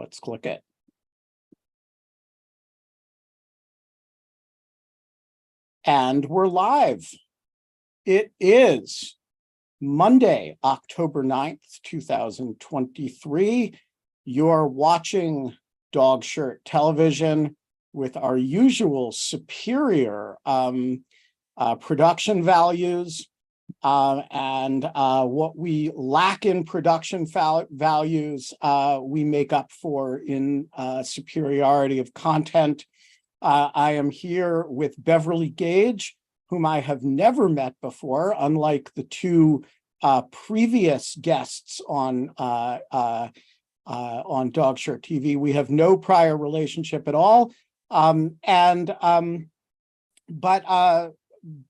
Let's click it. And we're live. It is Monday, October 9th, 2023. You're watching Dog Shirt Television with our usual superior production values. And what we lack in production values, we make up for in superiority of content. I am here with Beverly Gage, whom I have never met before, unlike the two previous guests on Dog Shirt TV. We have no prior relationship at all. But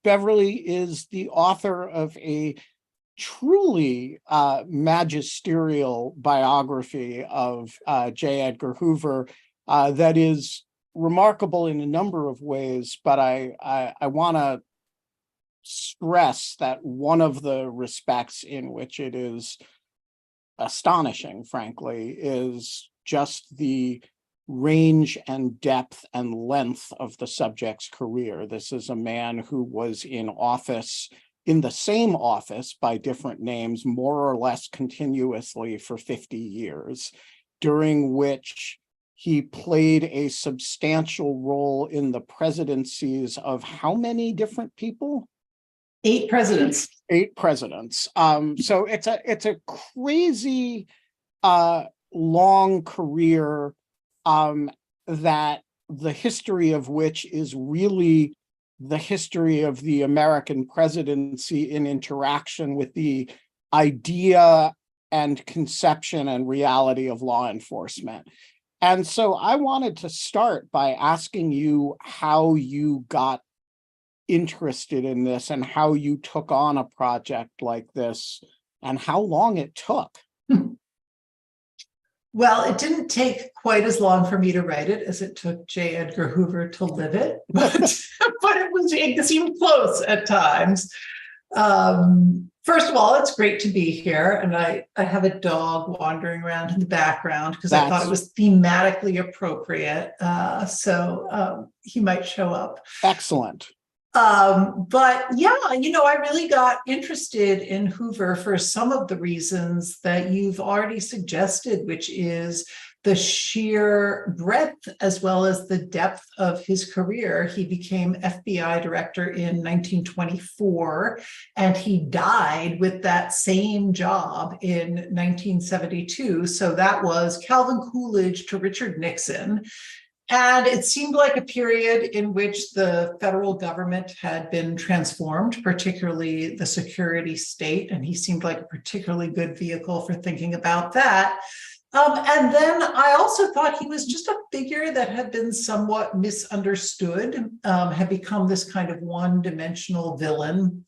Beverly is the author of a truly magisterial biography of J Edgar Hoover that is remarkable in a number of ways, but I want to stress that one of the respects in which it is astonishing, frankly, is just the range and depth and length of the subject's career. This is a man who was in office, in the same office by different names, more or less continuously for 50 years, during which he played a substantial role in the presidencies of how many different people? 8 presidents. 8 presidents. So it's a crazy long career that the history of which is really the history of the American presidency in interaction with the idea and conception and reality of law enforcement. And so I wanted to start by asking you how you got interested in this and how you took on a project like this and how long it took. Well, it didn't take quite as long for me to write it as it took J Edgar Hoover to live it, but it seemed close at times. First of all, it's great to be here, and I have a dog wandering around in the background because I thought it was thematically appropriate, so he might show up. Excellent. But yeah, I really got interested in Hoover for some of the reasons that you've already suggested, which is the sheer breadth as well as the depth of his career. He became FBI director in 1924, and he died with that same job in 1972. So that was Calvin Coolidge to Richard Nixon. And it seemed like a period in which the federal government had been transformed, particularly the security state, and he seemed like a particularly good vehicle for thinking about that. And then I also thought he was just a figure that had been somewhat misunderstood, had become this kind of one-dimensional villain.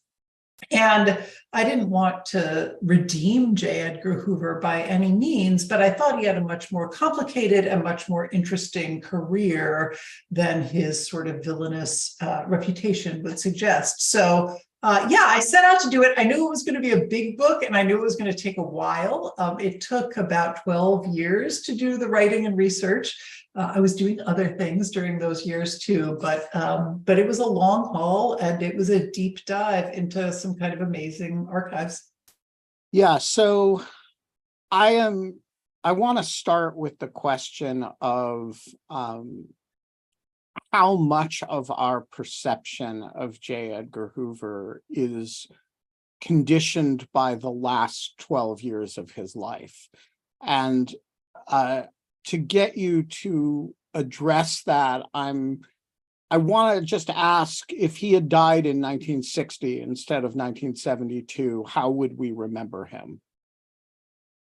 And I didn't want to redeem J. Edgar Hoover by any means, but I thought he had a much more complicated and much more interesting career than his sort of villainous reputation would suggest. So yeah, I set out to do it. I knew it was going to be a big book, and I knew it was going to take a while. It took about 12 years to do the writing and research. I was doing other things during those years too, but it was a long haul, and it was a deep dive into some kind of amazing archives. Yeah, so I want to start with the question of how much of our perception of J. Edgar Hoover is conditioned by the last 12 years of his life. And to get you to address that, I want to just ask, if he had died in 1960 instead of 1972, how would we remember him?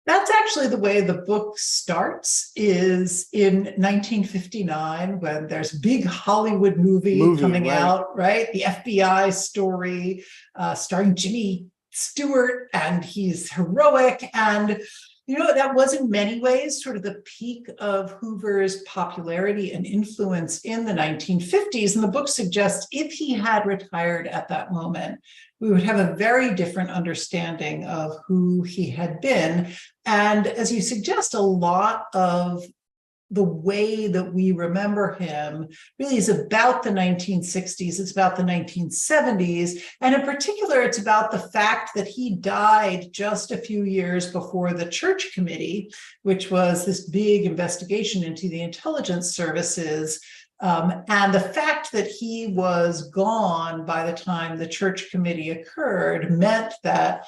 That's actually the way the book starts, is in 1959, when there's a big Hollywood movie coming out, right? The FBI story starring Jimmy Stewart, and he's heroic. And that was in many ways sort of the peak of Hoover's popularity and influence in the 1950s. And the book suggests if he had retired at that moment, we would have a very different understanding of who he had been. And as you suggest, a lot of the way that we remember him really is about the 1960s. It's about the 1970s. And in particular, it's about the fact that he died just a few years before the Church Committee, which was this big investigation into the intelligence services. And the fact that he was gone by the time the Church Committee occurred meant that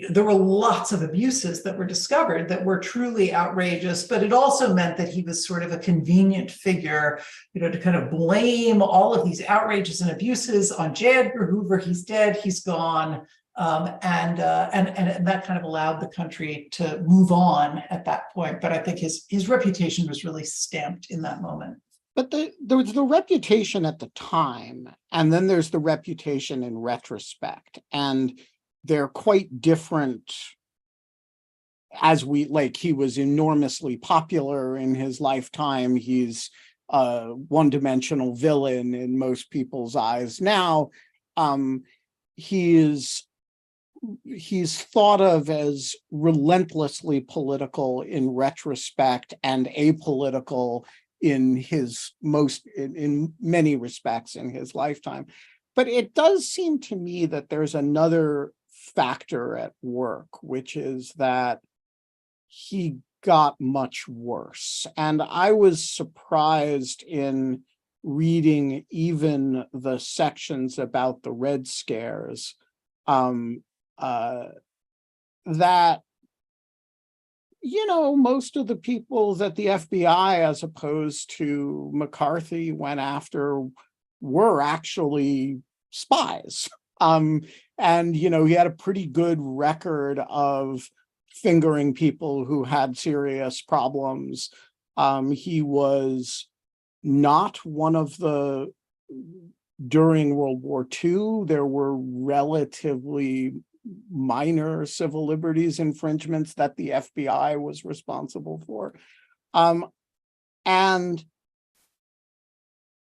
there were lots of abuses that were discovered that were truly outrageous, but it also meant that he was sort of a convenient figure, to kind of blame all of these outrages and abuses on J Edgar Hoover. He's dead, he's gone. And that kind of allowed the country to move on at that point. But I think his reputation was really stamped in that moment. But there was the reputation at the time, and then there's the reputation in retrospect. And they're quite different. He was enormously popular in his lifetime. He's a one-dimensional villain in most people's eyes now. He's thought of as relentlessly political in retrospect and apolitical in many respects in his lifetime. But it does seem to me that there's another factor at work, which is that he got much worse. And I was surprised in reading even the sections about the Red Scares, that, most of the people that the FBI, as opposed to McCarthy, went after were actually spies. And, he had a pretty good record of fingering people who had serious problems. He was not one of during World War II, there were relatively minor civil liberties infringements that the FBI was responsible for. And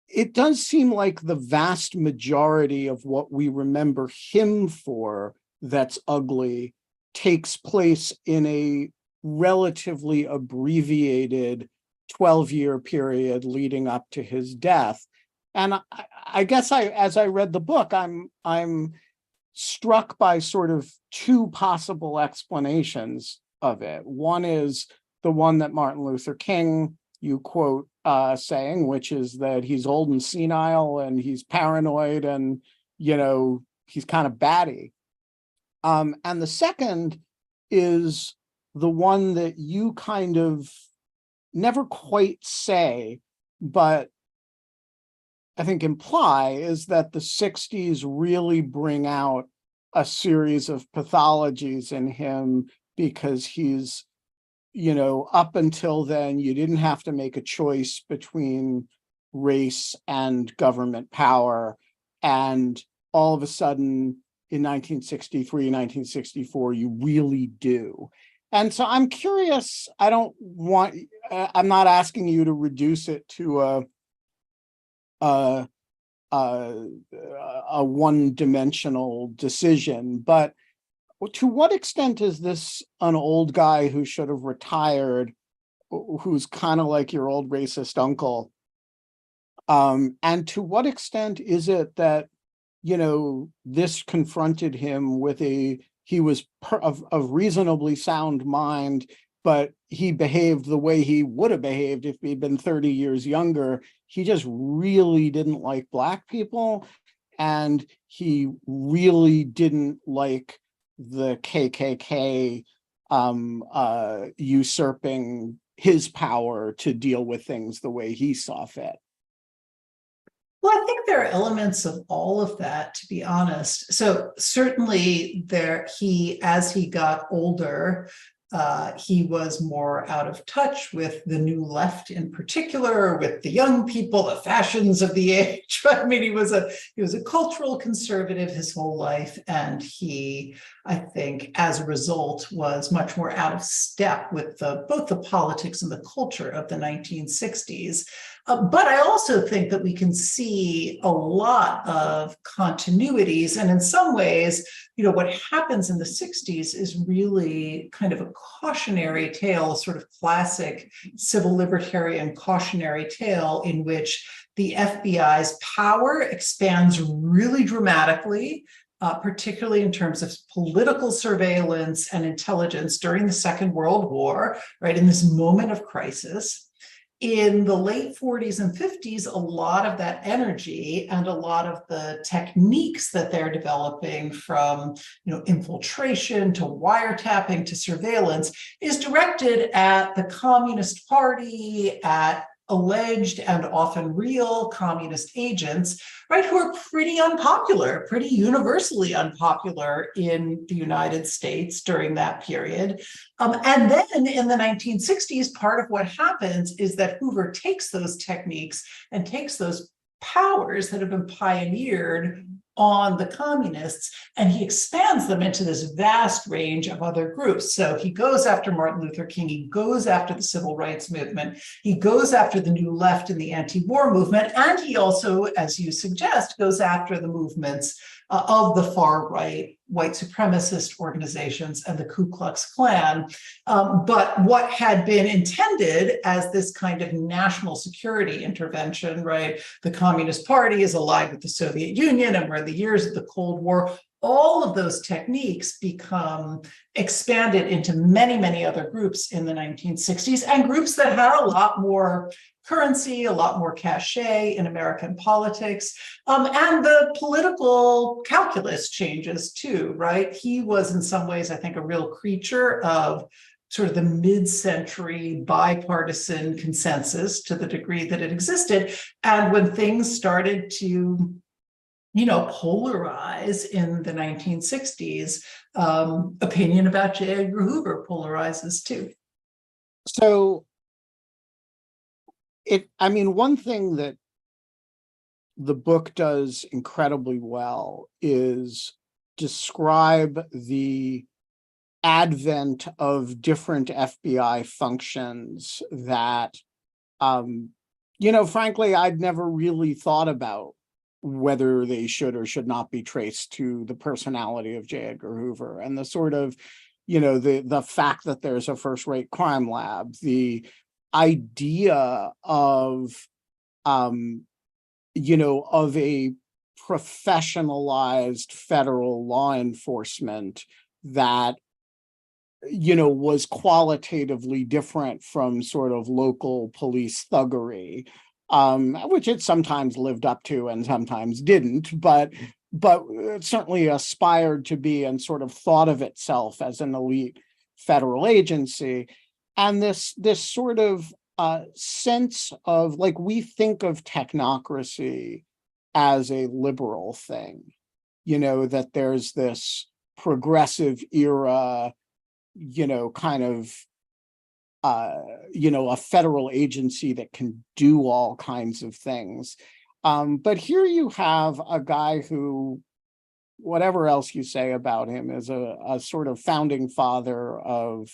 it does seem like the vast majority of what we remember him for that's ugly takes place in a relatively abbreviated 12-year period leading up to his death. And I guess as I read the book, I'm struck by sort of two possible explanations of it. One is the one that Martin Luther King, you quote, saying, which is that he's old and senile and he's paranoid and, he's kind of batty. And the second is the one that you kind of never quite say, but I think imply, is that the 60s really bring out a series of pathologies in him because he's, up until then, you didn't have to make a choice between race and government power. And all of a sudden, in 1963, 1964, you really do. And so I'm curious, I'm not asking you to reduce it to a one-dimensional decision, but to what extent is this an old guy who should have retired, who's kind of like your old racist uncle? And to what extent is it that, this confronted him with he was of reasonably sound mind, but he behaved the way he would have behaved if he'd been 30 years younger. He just really didn't like Black people, and he really didn't like the KKK usurping his power to deal with things the way he saw fit. Well, I think there are elements of all of that, to be honest. So certainly as he got older, he was more out of touch with the new left, in particular, with the young people, the fashions of the age. I mean, he was a cultural conservative his whole life, and he, I think, as a result, was much more out of step with both the politics and the culture of the 1960s. But I also think that we can see a lot of continuities, and in some ways, what happens in the 60s is really kind of a cautionary tale, sort of classic civil libertarian cautionary tale in which the FBI's power expands really dramatically, particularly in terms of political surveillance and intelligence during the Second World War, right, in this moment of crisis. In the late 40s and 50s, a lot of that energy and a lot of the techniques that they're developing, from infiltration to wiretapping to surveillance, is directed at the Communist Party, at alleged and often real communist agents, right, who are pretty unpopular, pretty universally unpopular in the United States during that period. And then in the 1960s, part of what happens is that Hoover takes those techniques and takes those powers that have been pioneered on the communists, and he expands them into this vast range of other groups. So he goes after Martin Luther King, he goes after the civil rights movement, he goes after the New Left and the anti-war movement, and he also, as you suggest, goes after the movements of the far right, white supremacist organizations and the Ku Klux Klan. But what had been intended as this kind of national security intervention, right? The Communist Party is allied with the Soviet Union, and we're in the years of the Cold War. All of those techniques become expanded into many, many other groups in the 1960s, and groups that had a lot more currency, a lot more cachet in American politics, and the political calculus changes too, right? He was in some ways, I think, a real creature of sort of the mid-century bipartisan consensus to the degree that it existed. And when things started to polarize in the 1960s, opinion about J Edgar Hoover polarizes too. So one thing that the book does incredibly well is describe the advent of different FBI functions that, frankly, I'd never really thought about whether they should or should not be traced to the personality of J Edgar Hoover, and the sort of, the fact that there's a first-rate crime lab, the idea of, of a professionalized federal law enforcement that, was qualitatively different from sort of local police thuggery, which it sometimes lived up to and sometimes didn't, but it certainly aspired to be and sort of thought of itself as an elite federal agency. And this sort of sense of, like, we think of technocracy as a liberal thing, that there's this progressive era, kind of, a federal agency that can do all kinds of things. But here you have a guy who, whatever else you say about him, is a sort of founding father of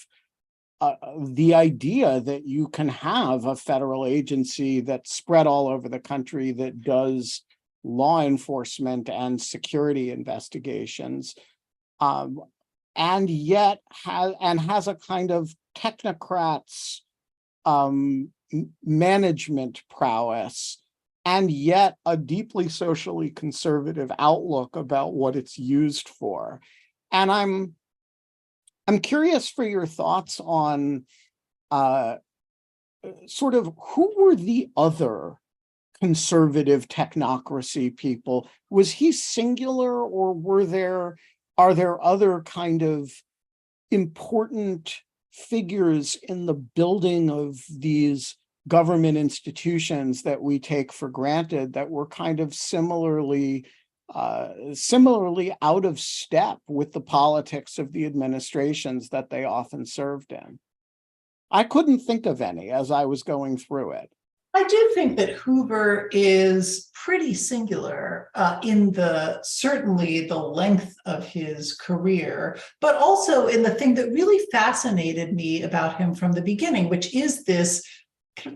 the idea that you can have a federal agency that's spread all over the country that does law enforcement and security investigations, and yet has a kind of technocrats management prowess, and yet a deeply socially conservative outlook about what it's used for. And I'm curious for your thoughts on sort of who were the other conservative technocracy people? Was he singular, or are there other kind of important figures in the building of these government institutions that we take for granted that were kind of similarly out of step with the politics of the administrations that they often served in? I couldn't think of any as I was going through it. I do think that Hoover is pretty singular in certainly the length of his career, but also in the thing that really fascinated me about him from the beginning, which is this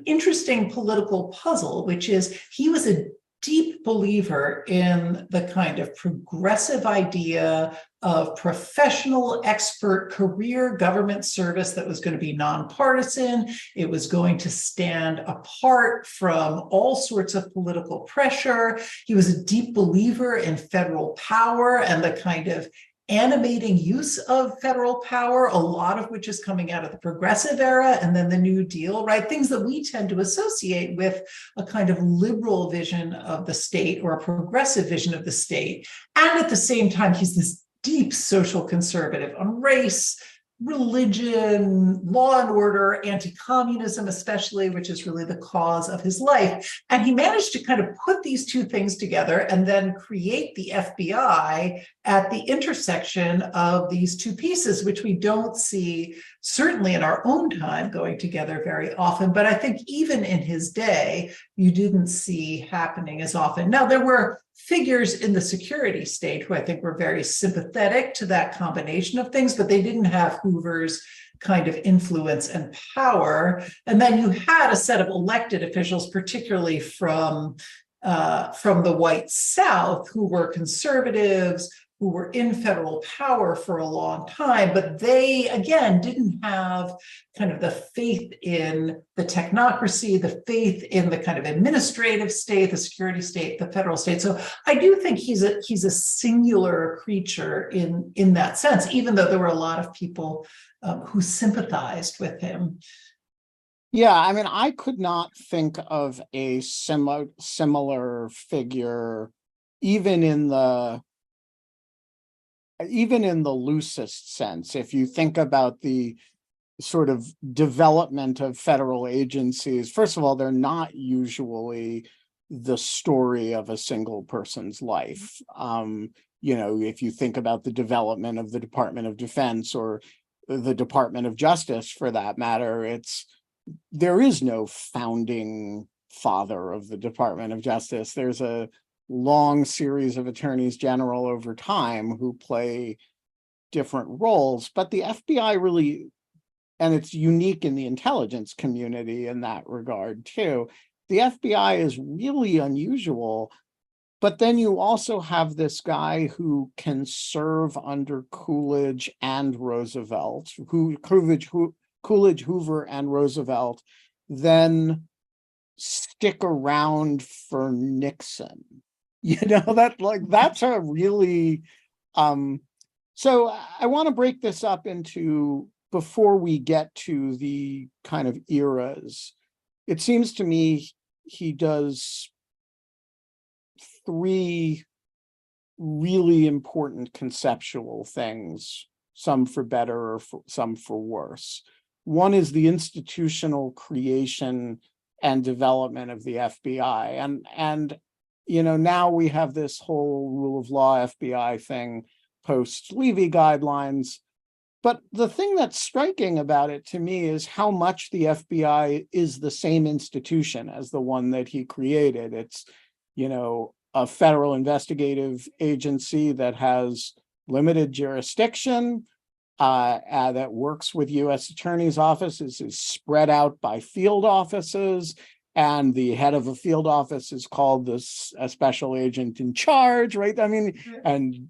interesting political puzzle, which is he was a deep believer in the kind of progressive idea of professional, expert, career government service that was going to be nonpartisan. It was going to stand apart from all sorts of political pressure. He was a deep believer in federal power and the kind of animating use of federal power, a lot of which is coming out of the progressive era and then the New Deal, right? Things that we tend to associate with a kind of liberal vision of the state or a progressive vision of the state. And at the same time, he's this deep social conservative on race, religion, law and order, anti-communism especially, which is really the cause of his life. And he managed to kind of put these two things together and then create the FBI at the intersection of these two pieces, which we don't see, certainly in our own time, going together very often. But I think even in his day, you didn't see happening as often. Now, there were figures in the security state who I think were very sympathetic to that combination of things, but they didn't have Hoover's kind of influence and power. And then you had a set of elected officials, particularly from the white South, who were conservatives, who were in federal power for a long time, but they, again, didn't have kind of the faith in the technocracy, the faith in the kind of administrative state, the security state, the federal state. So I do think he's a singular creature in that sense, even though there were a lot of people who sympathized with him. Yeah, I mean, I could not think of a similar figure, even in the loosest sense. If you think about the sort of development of federal agencies, first of all, they're not usually the story of a single person's life. If you think about the development of the Department of Defense or the Department of Justice, for that matter, there is no founding father of the Department of Justice. There's a long series of attorneys general over time who play different roles, but the FBI really, and it's unique in the intelligence community in that regard too, the FBI is really unusual. But then you also have this guy who can serve under Coolidge and Roosevelt, Coolidge, Hoover, and Roosevelt, then stick around for Nixon. That's a really, so I want to break this up into, before we get to the kind of eras, it seems to me he does three really important conceptual things, some for better or some for worse. One is the institutional creation and development of the FBI. And now we have this whole rule of law FBI thing post Levy guidelines. But the thing that's striking about it to me is how much the FBI is the same institution as the one that he created. It's, a federal investigative agency that has limited jurisdiction, that works with U.S. attorneys' offices, is spread out by field offices, and the head of a field office is called a special agent in charge, right? I mean, and,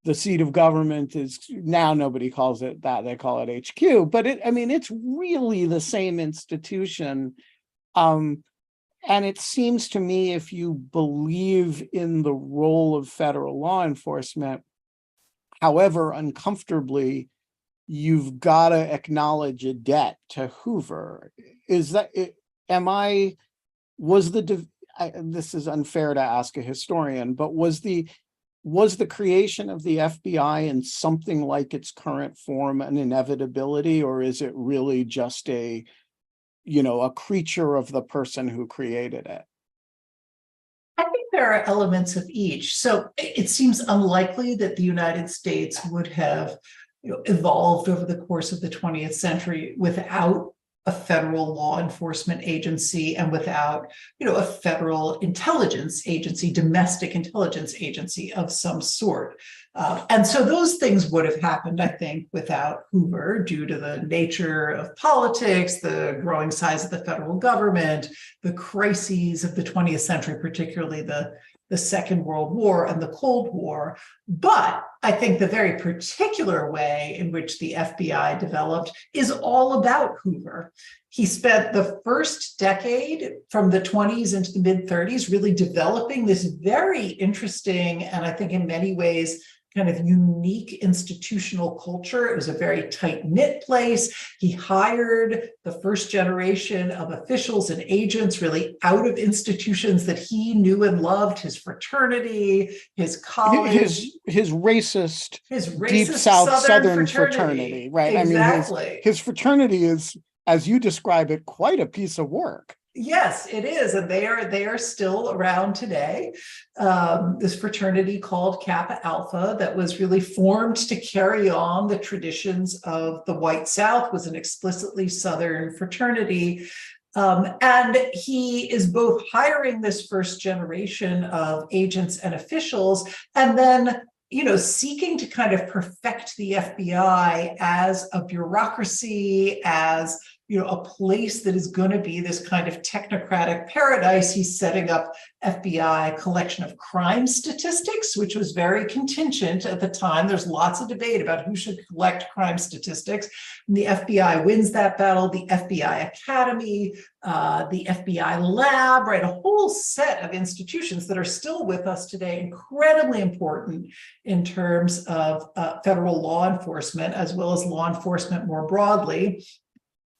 the seat of government is, now nobody calls it that, they call it HQ, but it's really the same institution. And it seems to me, if you believe in the role of federal law enforcement, however uncomfortably, you've got to acknowledge a debt to Hoover. Is that it? This is unfair to ask a historian, but was the creation of the FBI in something like its current form an inevitability, or is it really just a creature of the person who created it? I think there are elements of each. So it seems unlikely that the United States would have evolved over the course of the 20th century without a federal law enforcement agency and without, a federal intelligence agency, domestic intelligence agency of some sort. And so those things would have happened, I think, without Hoover due to the nature of politics, the growing size of the federal government, the crises of the 20th century, particularly the Second World War and the Cold War. But I think the very particular way in which the FBI developed is all about Hoover. He spent the first decade from the 20s into the mid 30s really developing this very interesting, and I think in many ways, kind of unique institutional culture. It was a very tight-knit place. He hired the first generation of officials and agents really out of institutions that he knew and loved, his fraternity, his college. His racist deep Southern fraternity, right? Exactly. I mean, his fraternity is, as you describe it, quite a piece of work. Yes, it is. And they are still around today. This fraternity called Kappa Alpha that was really formed to carry on the traditions of the White South, was an explicitly Southern fraternity. And he is both hiring this first generation of agents and officials, and then seeking to kind of perfect the FBI as a bureaucracy, as a place that is going to be this kind of technocratic paradise. He's setting up FBI collection of crime statistics, which was very contingent at the time. There's lots of debate about who should collect crime statistics. And the FBI wins that battle. The FBI Academy, the FBI Lab, right? A whole set of institutions that are still with us today, incredibly important in terms of federal law enforcement, as well as law enforcement more broadly.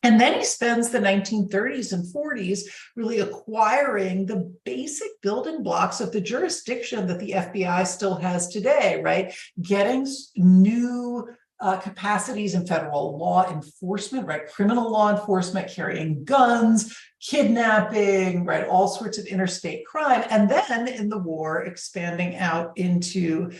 And then he spends the 1930s and 40s really acquiring the basic building blocks of the jurisdiction that the FBI still has today, right? Getting new capacities in federal law enforcement, right? Criminal law enforcement, carrying guns, kidnapping, right? All sorts of interstate crime. And then in the war, expanding out into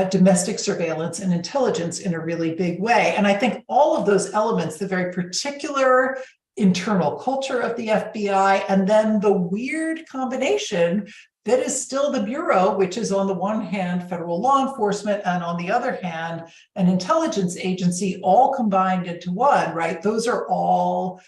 domestic surveillance and intelligence in a really big way. And I think all of those elements, the very particular internal culture of the FBI, and then the weird combination that is still the Bureau, which is on the one hand, federal law enforcement, and on the other hand, an intelligence agency, all combined into one, right? Those are all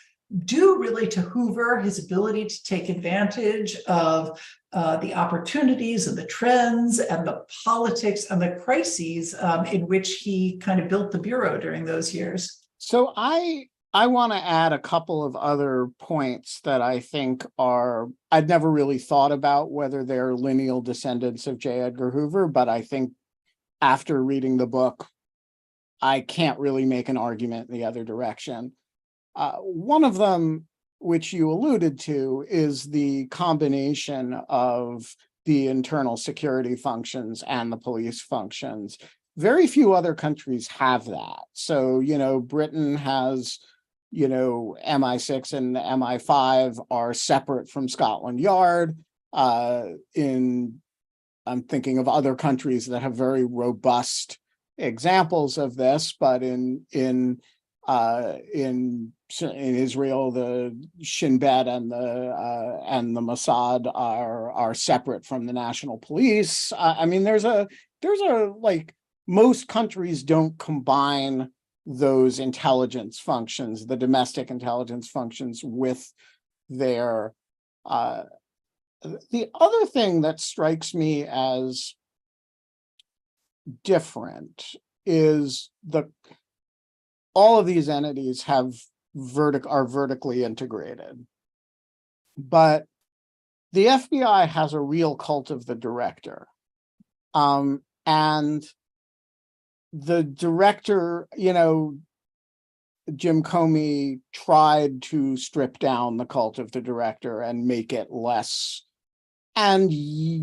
due really to Hoover, his ability to take advantage of the opportunities and the trends and the politics and the crises in which he kind of built the Bureau during those years. So I want to add a couple of other points that I think I'd never really thought about whether they're lineal descendants of J. Edgar Hoover, but I think after reading the book, I can't really make an argument in the other direction. One of them, which you alluded to, is the combination of the internal security functions and the police functions. Very few other countries have that. So, Britain has, MI6 and the MI5 are separate from Scotland Yard. I'm thinking of other countries that have very robust examples of this, but in Israel, the Shin Bet and the Mossad are separate from the national police. I mean, there's a most countries don't combine those intelligence functions, the domestic intelligence functions, with their. The other thing that strikes me as different is all of these entities are vertically integrated, but the FBI has a real cult of the director, and the director, Jim Comey tried to strip down the cult of the director and make it less. And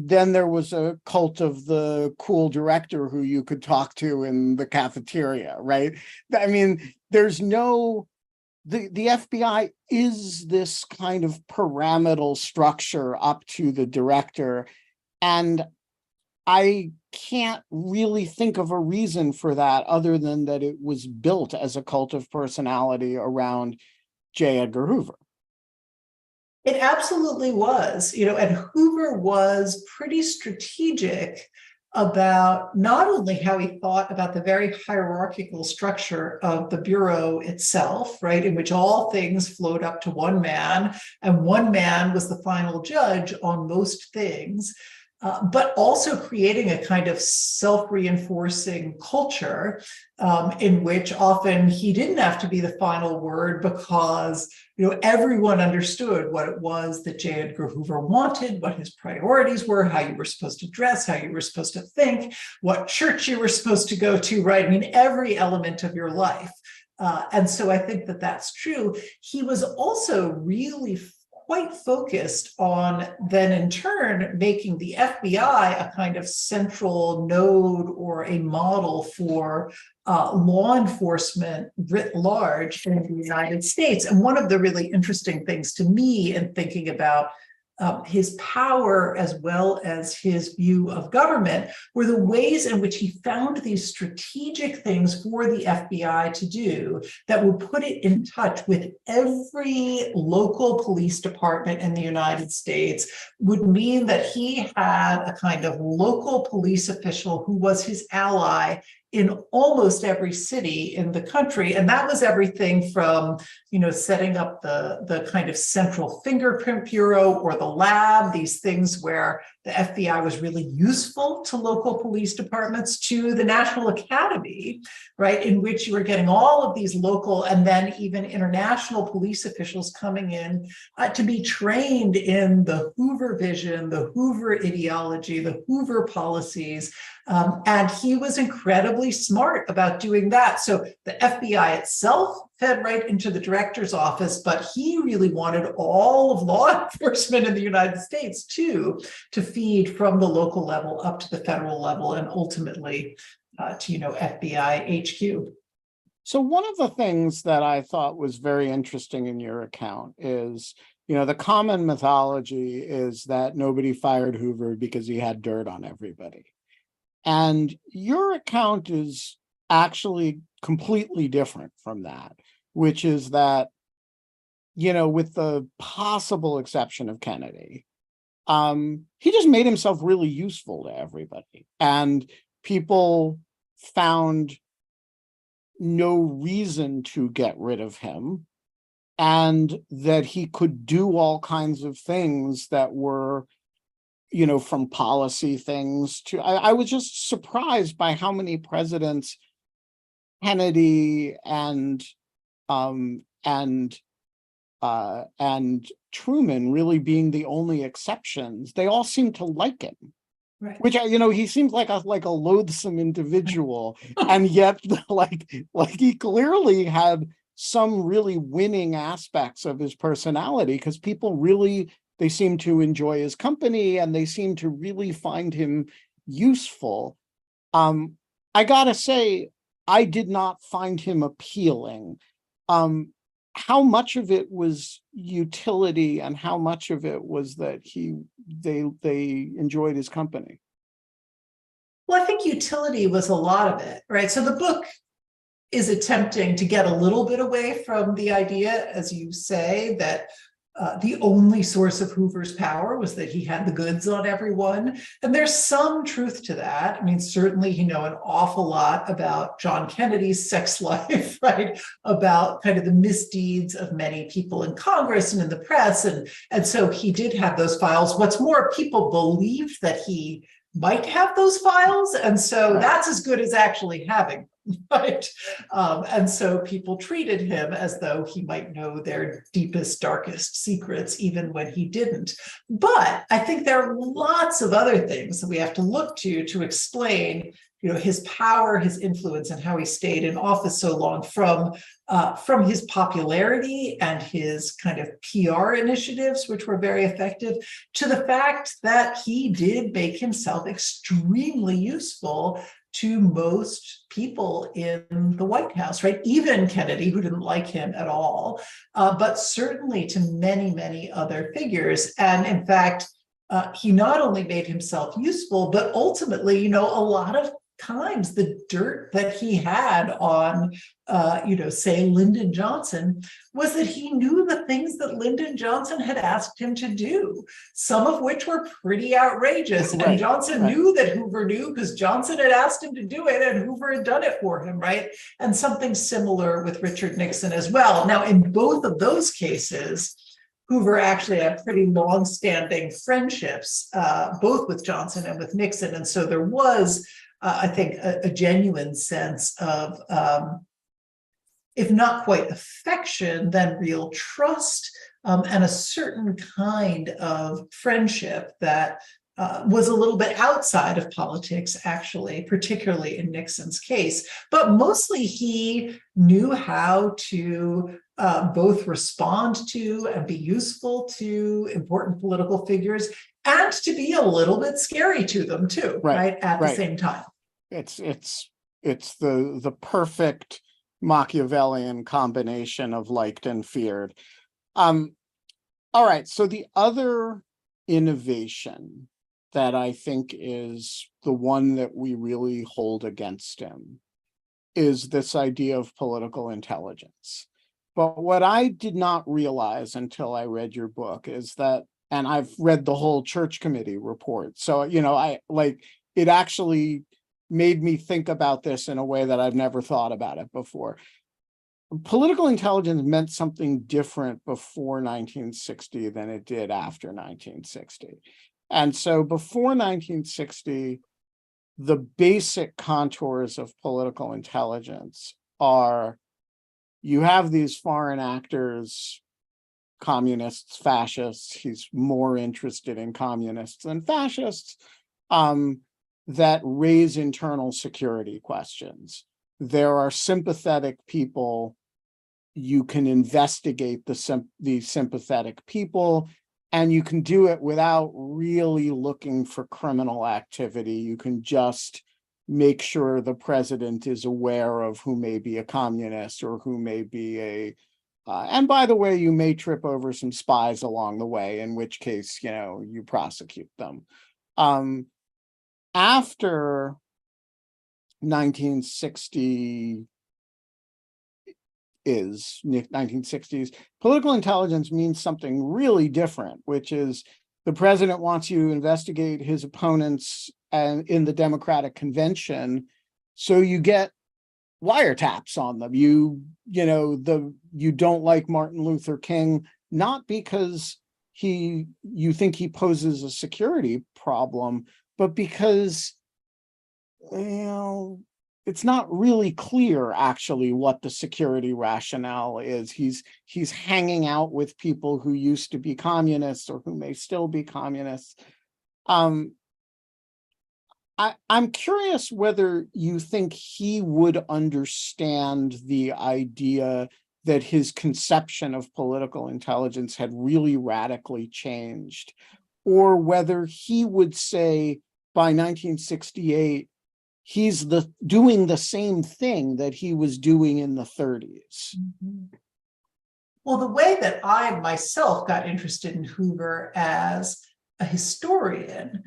then there was a cult of the cool director who you could talk to in the cafeteria, right? I mean, the FBI is this kind of pyramidal structure up to the director. And I can't really think of a reason for that other than that it was built as a cult of personality around J. Edgar Hoover. It absolutely was, and Hoover was pretty strategic about not only how he thought about the very hierarchical structure of the Bureau itself, right, in which all things flowed up to one man, and one man was the final judge on most things, but also creating a kind of self-reinforcing culture in which often he didn't have to be the final word because everyone understood what it was that J. Edgar Hoover wanted, what his priorities were, how you were supposed to dress, how you were supposed to think, what church you were supposed to go to, right? I mean, every element of your life. And so I think that that's true. He was also really quite focused on then in turn making the FBI a kind of central node or a model for law enforcement writ large in the United States. And one of the really interesting things to me in thinking about his power as well as his view of government were the ways in which he found these strategic things for the FBI to do that would put it in touch with every local police department in the United States, would mean that he had a kind of local police official who was his ally in almost every city in the country. And that was everything from, setting up the kind of central fingerprint bureau or the lab, these things where the FBI was really useful to local police departments, to the National Academy, right, in which you were getting all of these local and then even international police officials coming in to be trained in the Hoover vision, the Hoover ideology, the Hoover policies. And he was incredibly smart about doing that. So the FBI itself fed right into the director's office, but he really wanted all of law enforcement in the United States too, to feed from the local level up to the federal level and ultimately to, FBI HQ. So one of the things that I thought was very interesting in your account is, the common mythology is that nobody fired Hoover because he had dirt on everybody. And your account is actually completely different from that, which is that, with the possible exception of Kennedy, he just made himself really useful to everybody. And people found no reason to get rid of him, and that he could do all kinds of things that were, from policy things to, I was just surprised by how many presidents, Kennedy and Truman really being the only exceptions, they all seemed to like him. Right. Which, he seems like a loathsome individual, and yet like he clearly had some really winning aspects of his personality, because people really, they seem to enjoy his company and they seem to really find him useful. I gotta say, I did not find him appealing. How much of it was utility and how much of it was that they enjoyed his company? Well, I think utility was a lot of it, right? So the book is attempting to get a little bit away from the idea, as you say, that the only source of Hoover's power was that he had the goods on everyone. And there's some truth to that. I mean, certainly, an awful lot about John Kennedy's sex life, right? About kind of the misdeeds of many people in Congress and in the press. And so he did have those files. What's more, people believed that he might have those files. And so that's as good as actually having them, right? And so people treated him as though he might know their deepest, darkest secrets, even when he didn't. But I think there are lots of other things that we have to look to explain, his power, his influence, and how he stayed in office so long, from his popularity and his kind of PR initiatives, which were very effective, to the fact that he did make himself extremely useful to most people in the White House, right? Even Kennedy, who didn't like him at all, but certainly to many, many other figures. And in fact, he not only made himself useful, but ultimately, a lot of times the dirt that he had on, say Lyndon Johnson, was that he knew the things that Lyndon Johnson had asked him to do, some of which were pretty outrageous. Right, And Johnson right. knew that Hoover knew because Johnson had asked him to do it and Hoover had done it for him, right? And something similar with Richard Nixon as well. Now, in both of those cases, Hoover actually had pretty long-standing friendships, both with Johnson and with Nixon. And so there was, I think, a genuine sense of, if not quite affection, then real trust, and a certain kind of friendship that was a little bit outside of politics, actually, particularly in Nixon's case. But mostly he knew how to both respond to and be useful to important political figures, and to be a little bit scary to them too, right? At the same time. It's the perfect Machiavellian combination of liked and feared. All right, so the other innovation that I think is the one that we really hold against him is this idea of political intelligence. But what I did not realize until I read your book is that, and I've read the whole Church Committee report, so, it actually made me think about this in a way that I've never thought about it before. Political intelligence meant something different before 1960 than it did after 1960. And so before 1960, the basic contours of political intelligence are, you have these foreign actors, communists, fascists. He's more interested in communists than fascists, that raise internal security questions. There are sympathetic people. You can investigate the sympathetic people, and you can do it without really looking for criminal activity. You can just make sure the president is aware of who may be a communist or who may be and by the way, you may trip over some spies along the way, in which case, you prosecute them. After 1960 1960s, political intelligence means something really different, which is the president wants you to investigate his opponents and in the Democratic convention, so you get wiretaps on them. You don't like Martin Luther King, not because you think he poses a security problem, but because it's not really clear actually what the security rationale is. He's hanging out with people who used to be communists or who may still be communists. I'm curious whether you think he would understand the idea that his conception of political intelligence had really radically changed, or whether he would say by 1968, he's doing the same thing that he was doing in the 30s. Mm-hmm. Well, the way that I myself got interested in Hoover as a historian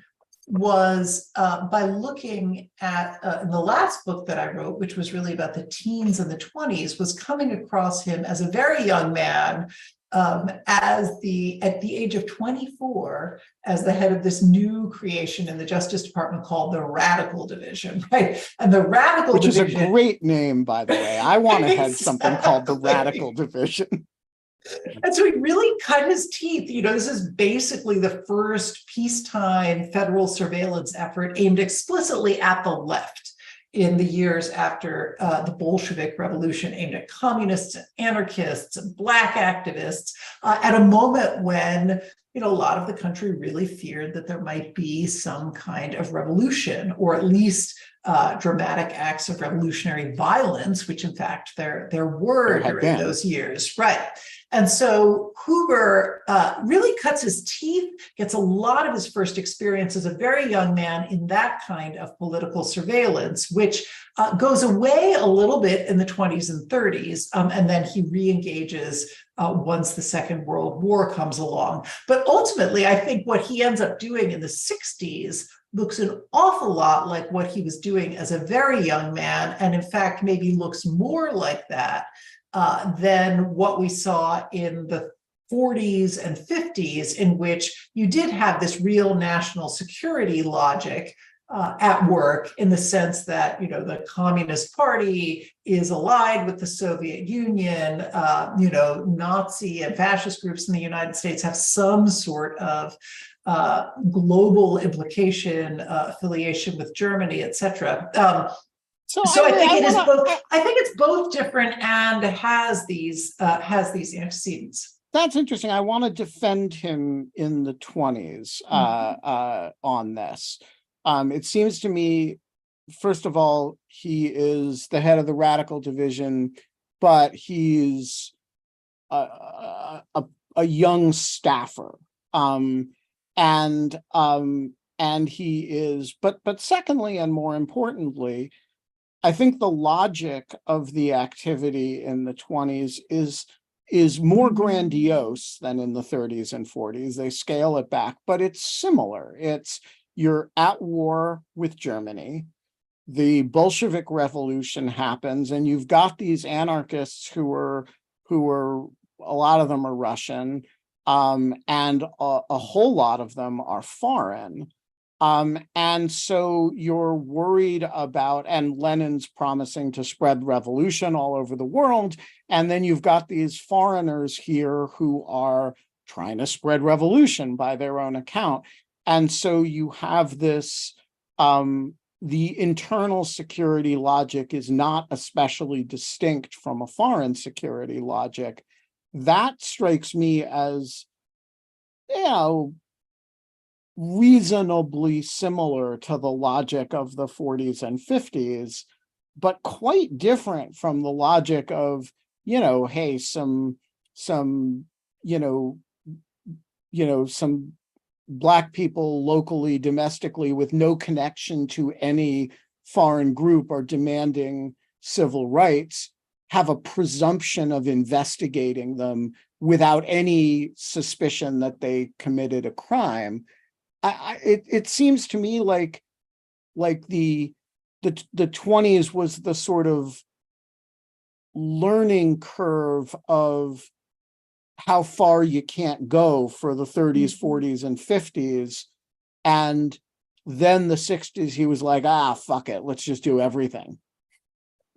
was by looking at the last book that I wrote, which was really about the teens and the 20s, was coming across him as a very young man, at the age of 24, as the head of this new creation in the Justice Department called the Radical Division, right? And the Radical Division, which is a great name, by the way. I want to have something called the Radical Division. And so he really cut his teeth. This is basically the first peacetime federal surveillance effort aimed explicitly at the left in the years after the Bolshevik Revolution, aimed at communists and anarchists and Black activists, at a moment when a lot of the country really feared that there might be some kind of revolution, or at least dramatic acts of revolutionary violence, which in fact there were during those years, right? And so Hoover really cuts his teeth, gets a lot of his first experience as a very young man in that kind of political surveillance, which goes away a little bit in the 20s and 30s, and then he re-engages once the Second World War comes along. But ultimately, I think what he ends up doing in the 60s looks an awful lot like what he was doing as a very young man, and in fact, maybe looks more like that than what we saw in the 40s and 50s, in which you did have this real national security logic at work, in the sense that, you know, the Communist Party is allied with the Soviet Union, you know, Nazi and fascist groups in the United States have some sort of global implication, affiliation with Germany, etc. So I think it is both. I think it's both different and has these antecedents. That's interesting. I want to defend him in the 20s on this. It seems to me, first of all, he is the head of the radical division, but he's a young staffer. And he is, but secondly, and more importantly, I think the logic of the activity in the 20s is more grandiose than in the 30s and 40s. They scale it back, but it's similar. It's, you're at war with Germany. The Bolshevik Revolution happens, and you've got these anarchists who are a lot of them are Russian, and a whole lot of them are foreign. And so you're worried about, and Lenin's promising to spread revolution all over the world. And then you've got these foreigners here who are trying to spread revolution by their own account. And so you have this, the internal security logic is not especially distinct from a foreign security logic. That strikes me as, you know, reasonably similar to the logic of the 40s and 50s, but quite different from the logic of, you know, hey, some Black people locally, domestically, with no connection to any foreign group are demanding civil rights, have a presumption of investigating them without any suspicion that they committed a crime. It seems to me like the 20s was the sort of learning curve of how far you can't go for the 30s, 40s, and 50s. And then the 60s, he was like, fuck it, let's just do everything.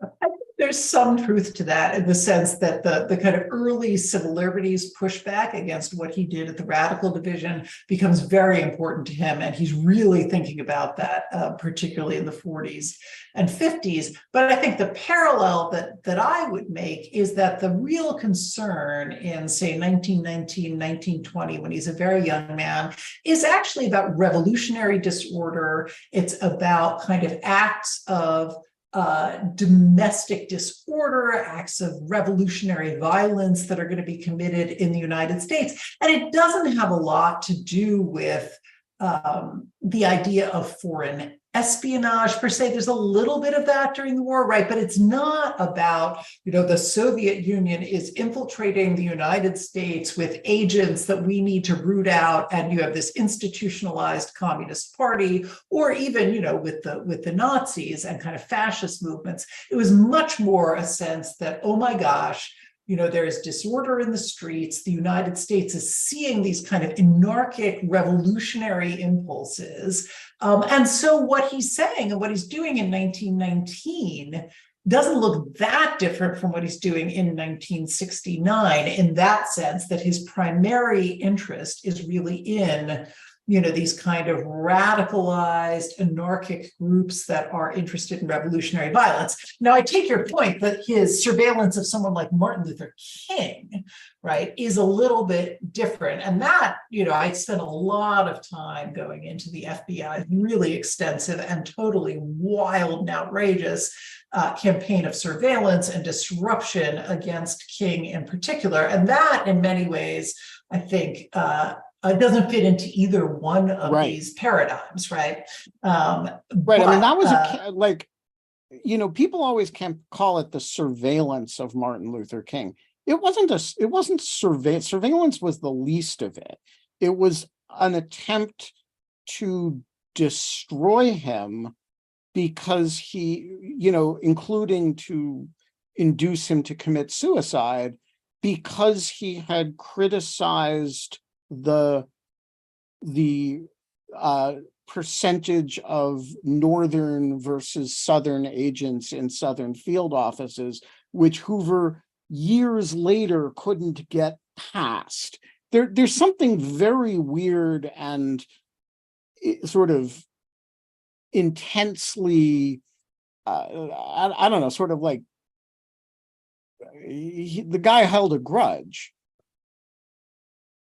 I think there's some truth to that, in the sense that the kind of early civil liberties pushback against what he did at the radical division becomes very important to him. And he's really thinking about that, particularly in the 40s and 50s. But I think the parallel that I would make is that the real concern in, say, 1919, 1920, when he's a very young man, is actually about revolutionary disorder. It's about kind of acts of domestic disorder, acts of revolutionary violence that are going to be committed in the United States. And it doesn't have a lot to do with the idea of foreign espionage per se. There's a little bit of that during the war, right? But it's not about, you know, the Soviet Union is infiltrating the United States with agents that we need to root out, and you have this institutionalized Communist Party, or even, you know, with the Nazis and kind of fascist movements. It was much more a sense that, oh my gosh, you know, there is disorder in the streets. The United States is seeing these kind of anarchic revolutionary impulses. And so what he's saying and what he's doing in 1919 doesn't look that different from what he's doing in 1969, in that sense that his primary interest is really in, you know, these kind of radicalized anarchic groups that are interested in revolutionary violence. Now, I take your point that his surveillance of someone like Martin Luther King, right, is a little bit different. And that, you know, I spent a lot of time going into the FBI, really extensive and totally wild and outrageous campaign of surveillance and disruption against King in particular. And that, in many ways, I think, it doesn't fit into either one of these paradigms, right? Right. But, I mean, that was like, you know, people always can call it the surveillance of Martin Luther King. it wasn't surveillance was the least of it. It was an attempt to destroy him because he, including to induce him to commit suicide, because he had criticized the percentage of northern versus southern agents in southern field offices, which Hoover years later couldn't get past. There's something very weird and sort of intensely, I don't know, sort of like the guy held a grudge.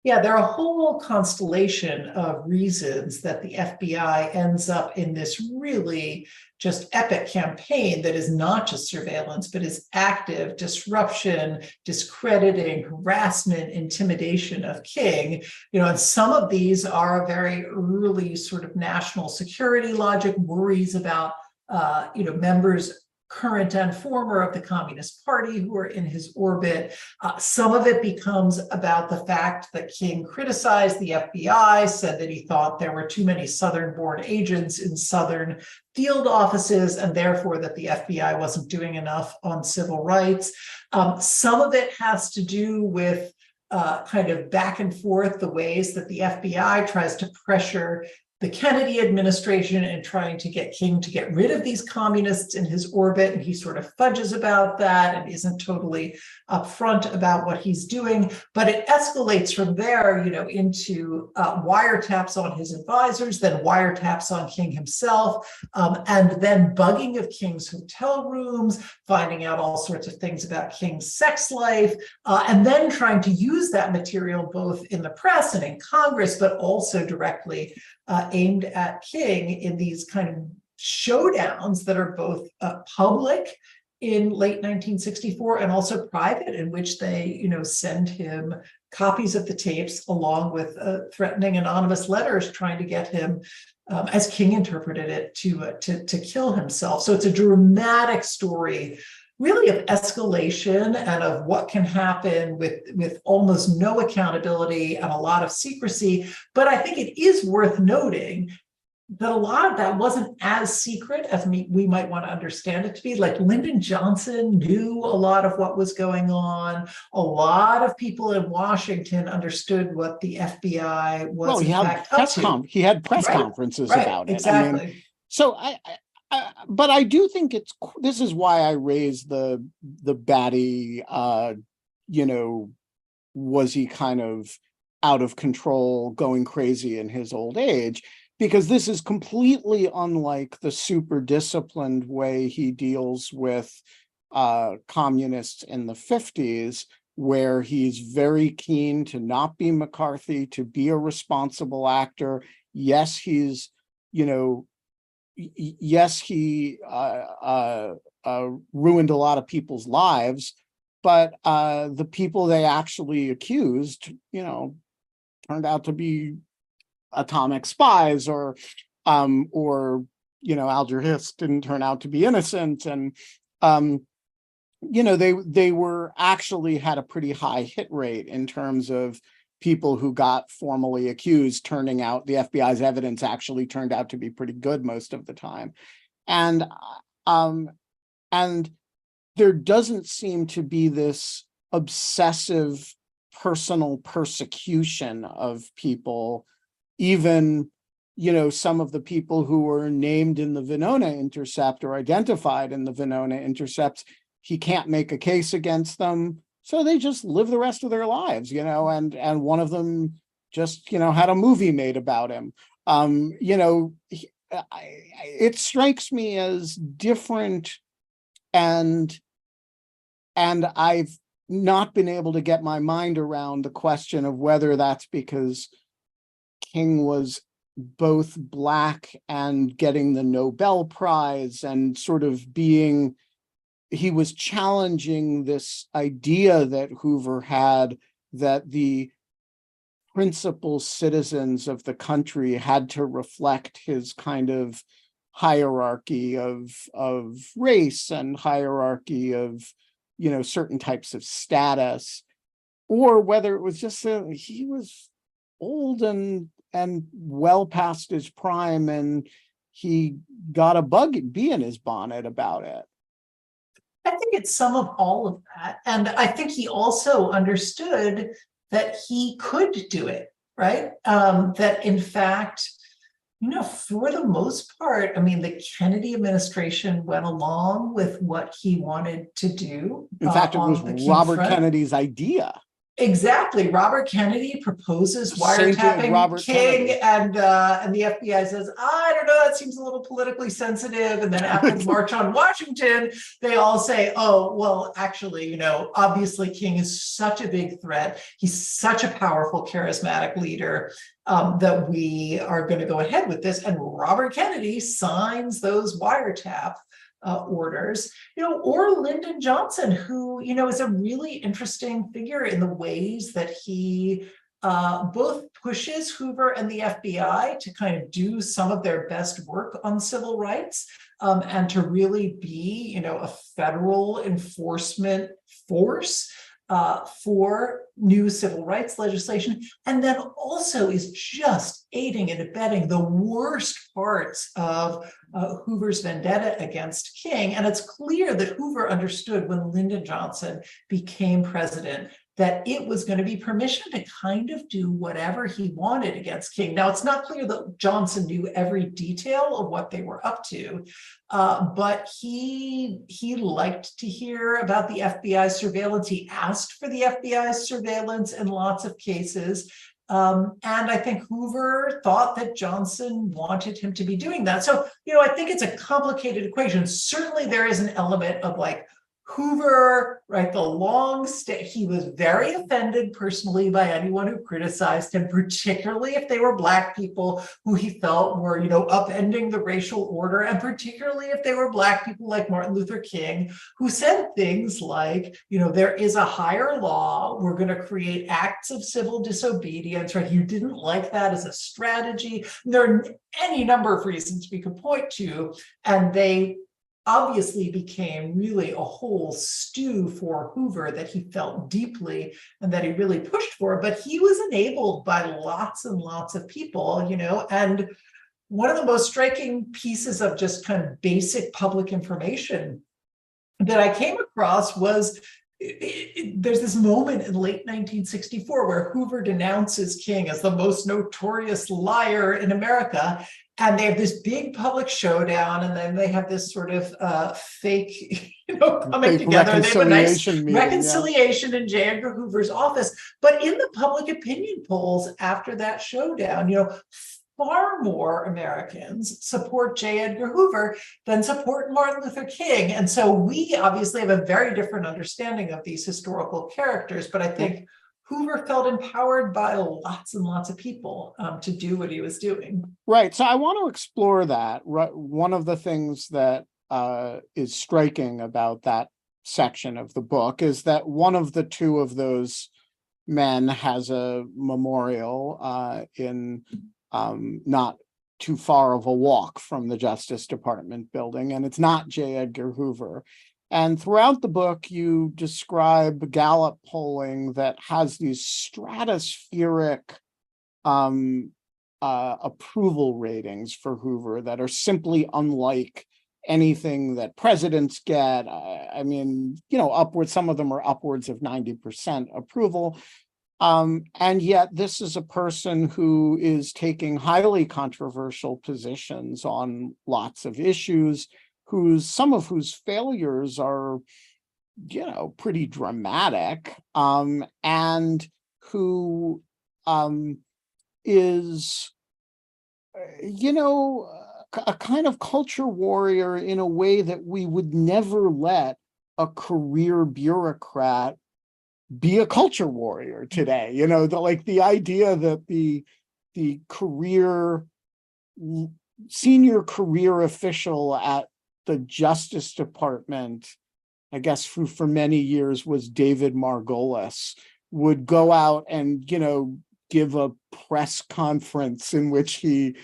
Yeah, there are a whole constellation of reasons that the FBI ends up in this really just epic campaign that is not just surveillance, but is active disruption, discrediting, harassment, intimidation of King. And some of these are very early sort of national security logic, worries about, members current and former of the Communist Party who are in his orbit. Some of it becomes about the fact that King criticized the FBI, said that he thought there were too many Southern-born agents in Southern field offices, and therefore that the FBI wasn't doing enough on civil rights. Some of it has to do with kind of back and forth, the ways that the FBI tries to pressure the Kennedy administration and trying to get King to get rid of these communists in his orbit. And he sort of fudges about that and isn't totally upfront about what he's doing. But it escalates from there, into wiretaps on his advisors, then wiretaps on King himself, and then bugging of King's hotel rooms, finding out all sorts of things about King's sex life, and then trying to use that material both in the press and in Congress, but also directly aimed at King in these kind of showdowns that are both public in late 1964 and also private, in which they, send him copies of the tapes along with threatening anonymous letters trying to get him, as King interpreted it, to kill himself. So it's a dramatic story, really, of escalation and of what can happen with almost no accountability and a lot of secrecy. But I think it is worth noting that a lot of that wasn't as secret as we might want to understand it to be. Like Lyndon Johnson knew a lot of what was going on. A lot of people in Washington understood what the FBI was. Well, he had press conferences about it. Exactly. I mean, so but I do think this is why I raised the Batty, was he kind of out of control, going crazy in his old age? Because this is completely unlike the super disciplined way he deals with communists in the 50s, where he's very keen to not be McCarthy, to be a responsible actor. Yes, he's, yes, he ruined a lot of people's lives, but the people they actually accused, turned out to be atomic spies, or Alger Hiss didn't turn out to be innocent, and they were actually had a pretty high hit rate in terms of people who got formally accused turning out. The FBI's evidence actually turned out to be pretty good most of the time, and there doesn't seem to be this obsessive personal persecution of people. Even, some of the people who were named in the Venona Intercept or identified in the Venona Intercepts, he can't make a case against them. So they just live the rest of their lives, and one of them just, had a movie made about him. It strikes me as different, and I've not been able to get my mind around the question of whether that's because King was both Black and getting the Nobel Prize and sort of he was challenging this idea that Hoover had, that the principal citizens of the country had to reflect his kind of hierarchy of race and hierarchy of certain types of status, or whether it was just he was old and well past his prime, and he got a bee in his bonnet about it. I think it's some of all of that. And I think he also understood that he could do it, right? That in fact, for the most part, I mean, the Kennedy administration went along with what he wanted to do. In fact, it was Robert Kennedy's idea. Exactly. Robert Kennedy proposes wiretapping King, and the FBI says, I don't know, that seems a little politically sensitive. And then after the March on Washington, they all say, oh, well, actually, obviously King is such a big threat. He's such a powerful, charismatic leader that we are going to go ahead with this. And Robert Kennedy signs those wiretap orders, or Lyndon Johnson, who, is a really interesting figure in the ways that he both pushes Hoover and the FBI to kind of do some of their best work on civil rights, and to really be, a federal enforcement force for new civil rights legislation, and then also is just aiding and abetting the worst parts of Hoover's vendetta against King. And it's clear that Hoover understood when Lyndon Johnson became president that it was going to be permission to kind of do whatever he wanted against King. Now, it's not clear that Johnson knew every detail of what they were up to, but he liked to hear about the FBI's surveillance. He asked for the FBI's surveillance in lots of cases. And I think Hoover thought that Johnson wanted him to be doing that. So, I think it's a complicated equation. Certainly there is an element of like, Hoover, right, he was very offended personally by anyone who criticized him, particularly if they were Black people who he felt were, upending the racial order, and particularly if they were Black people like Martin Luther King, who said things like, there is a higher law, we're going to create acts of civil disobedience, right? You didn't like that as a strategy. There are any number of reasons we could point to, and they obviously became really a whole stew for Hoover that he felt deeply and that he really pushed for, but he was enabled by lots and lots of people, and one of the most striking pieces of just kind of basic public information that I came across was there's this moment in late 1964 where Hoover denounces King as the most notorious liar in America. And they have this big public showdown, and then they have this sort of fake, coming together. They have a nice reconciliation in J Edgar Hoover's office. But in the public opinion polls after that showdown, far more Americans support J Edgar Hoover than support Martin Luther King. And so we obviously have a very different understanding of these historical characters, but I think Hoover felt empowered by lots and lots of people to do what he was doing. Right. So I want to explore that. One of the things that is striking about that section of the book is that one of the two of those men has a memorial in not too far of a walk from the Justice Department building, and it's not J. Edgar Hoover. And throughout the book, you describe Gallup polling that has these stratospheric approval ratings for Hoover that are simply unlike anything that presidents get. I mean, some of them are upwards of 90% approval. And yet this is a person who is taking highly controversial positions on lots of issues, some of whose failures are, pretty dramatic, and who is, a kind of culture warrior in a way that we would never let a career bureaucrat be a culture warrior today. The idea that the senior career official at the Justice Department, I guess for many years was David Margolis, would go out and, give a press conference in which he,